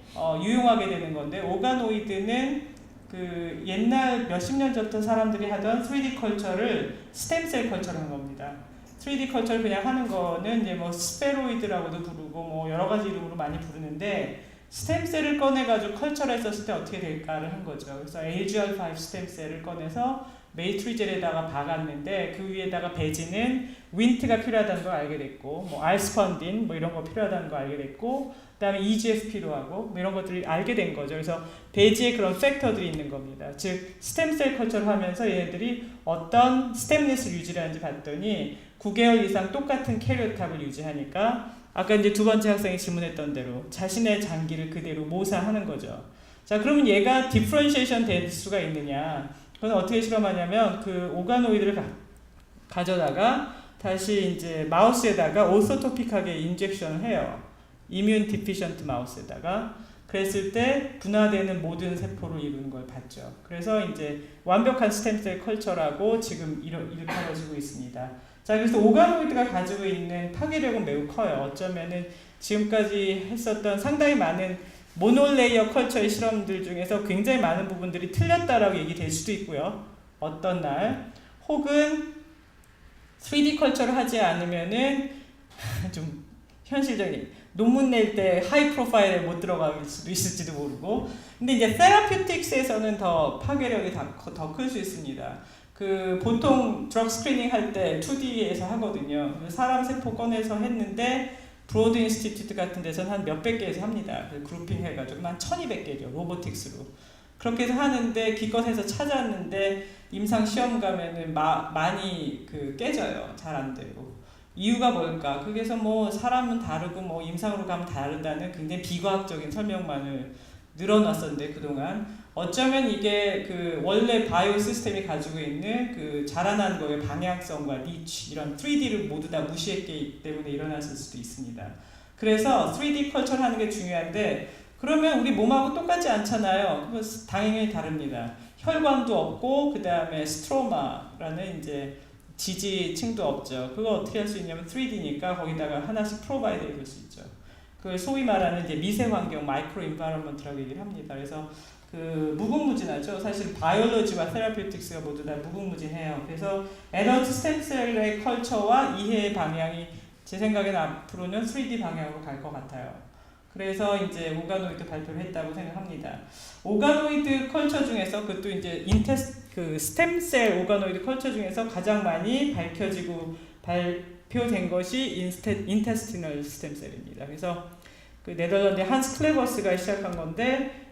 유용하게 되는 건데, 오가노이드는 그 옛날 몇십 년 전부터 사람들이 하던 3D 컬처를 스템셀 컬처로 한 겁니다. 3D 컬처를 그냥 하는 거는 이제 뭐 스페로이드라고도 부르고 뭐 여러 가지 이름으로 많이 부르는데, 스템셀을 꺼내가지고 컬처를 했었을 때 어떻게 될까를 한 거죠. 그래서 AGR5 스템셀을 꺼내서 메이트리젤에다가 박았는데 그 위에다가 배지는 윈트가 필요하다는 걸 알게 됐고, 뭐 알스펀딘 뭐 이런 거 필요하다는 걸 알게 됐고, 그다음에 EGF 필요하고 뭐 이런 것들을 알게 된 거죠. 그래서 배지에 그런 팩터들이 있는 겁니다. 즉 스템셀 컬처를 하면서 얘네들이 어떤 스템넷을 유지하는지 봤더니 9개월 이상 똑같은 캐리어탑을 유지하니까 아까 이제 두 번째 학생이 질문했던 대로 자신의 장기를 그대로 모사하는 거죠. 자, 그러면 얘가 디퍼런시에이션 될 수가 있느냐? 그건 어떻게 실험하냐면 그 오가노이드를 가져다가 다시 이제 마우스에다가 오소토픽하게 인젝션을 해요. 이뮨 디피션트 마우스에다가. 그랬을 때 분화되는 모든 세포를 이루는 걸 봤죠. 그래서 이제 완벽한 스템셀 컬처라고 지금 일컬어지고 있습니다. 자, 그래서 오가노이드가 가지고 있는 파괴력은 매우 커요. 어쩌면은 지금까지 했었던 상당히 많은 모노레이어 컬처의 실험들 중에서 굉장히 많은 부분들이 틀렸다라고 얘기될 수도 있고요. 어떤 날 혹은 3D 컬처를 하지 않으면은 좀 현실적인 논문 낼 때 하이 프로파일에 못 들어갈 수도 있을지도 모르고. 근데 이제 세라퓨틱스에서는 더 파괴력이 더 클 수 있습니다. 그 보통 드럭 스크리닝 할 때 2D에서 하거든요. 사람 세포 꺼내서 했는데 브로드 인스티튜트 같은 데서는 한 몇백 개에서 합니다. 그룹핑 해가지고 한 1200개죠. 로보틱스로. 그렇게 해서 하는데 기껏해서 찾았는데 임상 시험 가면은 많이 그 깨져요. 잘 안 되고. 이유가 뭘까? 그래서 뭐 사람은 다르고 뭐 임상으로 가면 다르다는 굉장히 비과학적인 설명만을 늘어놨었는데 그동안 어쩌면 이게 그 원래 바이오 시스템이 가지고 있는 그 자라난 거의 방향성과 리치 이런 3D를 모두 다 무시했기 때문에 일어났을 수도 있습니다. 그래서 3D 컬처를 하는 게 중요한데 그러면 우리 몸하고 똑같지 않잖아요. 그거 당연히 다릅니다. 혈관도 없고 그 다음에 스트로마라는 이제 지지층도 없죠. 그거 어떻게 할 수 있냐면 3D니까 거기다가 하나씩 프로바이드 해볼 수 있죠. 그 소위 말하는 이제 미세 환경 마이크로 인바이러먼트라고 얘기를 합니다. 그래서 그 무궁무진하죠. 사실 바이올로지와 테라피우틱스가 모두 다 무궁무진해요. 그래서 에너지 스템셀의 컬처와 이해의 방향이 제 생각에는 앞으로는 3D 방향으로 갈 것 같아요. 그래서 이제 오가노이드 발표를 했다고 생각합니다. 오가노이드 컬처 중에서 그것도 이제 그 스템셀 오가노이드 컬처 중에서 가장 많이 밝혀지고 발표된 것이 인테스티널 스템셀입니다. 그래서 그 네덜란드 한스 클레버스가 시작한 건데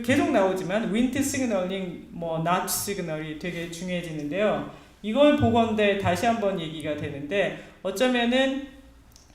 계속 나오지만 윈트 시그널링, 뭐 나치 시그널이 되게 중요해지는데요. 이걸 보건대 다시 한번 얘기가 되는데 어쩌면은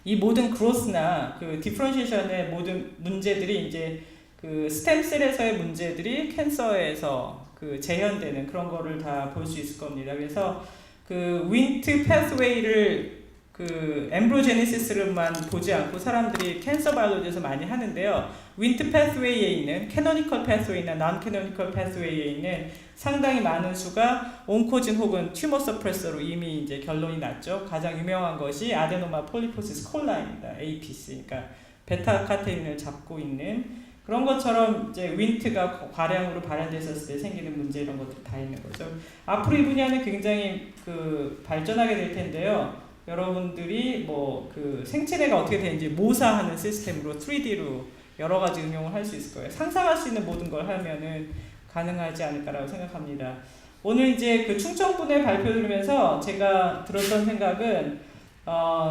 이 모든 그로스나 그 디퍼런시에이션의 모든 문제들이 이제 그 스템셀에서의 문제들이 캔서에서 그 재현되는 그런 거를 다 볼 수 있을 겁니다. 그래서 그 윈트 패스웨이를 그 엠브로제네시스를만 보지 않고 사람들이 캔서 바이올로지에서 많이 하는데요. 윈트 패스웨이에 있는 캐노니컬 패스웨이나 난 캐노니컬 패스웨이에 있는 상당히 많은 수가 온코진 혹은 튜머 서프레서로 이미 이제 결론이 났죠. 가장 유명한 것이 아데노마 폴리포시스 콜라입니다. APC. 그러니까 베타 카테인을 잡고 있는 그런 것처럼 이제 윈트가 과량으로 발현됐었을 때 생기는 문제 이런 것들이 다 있는 거죠. 앞으로 이 분야는 굉장히 그 발전하게 될 텐데요. 여러분들이 뭐 그 생체내가 어떻게 되는지 모사하는 시스템으로 3D로 여러 가지 응용을 할 수 있을 거예요. 상상할 수 있는 모든 걸 하면은 가능하지 않을까라고 생각합니다. 오늘 이제 그 충청분해 발표 들으면서 제가 들었던 생각은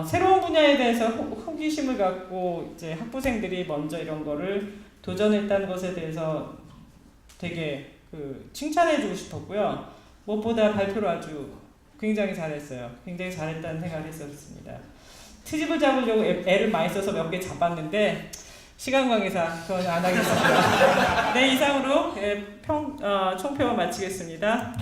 새로운 분야에 대해서 호기심을 갖고 이제 학부생들이 먼저 이런 거를 도전했다는 것에 대해서 되게 그 칭찬해주고 싶었고요. 무엇보다 발표를 아주 굉장히 잘했어요. 굉장히 잘했다는 생각을 했었습니다. 트집을 잡으려고 애를 많이 써서 몇 개 잡았는데 시간 관계상 그건 안 하겠습니다. 네, 이상으로 총평을 마치겠습니다.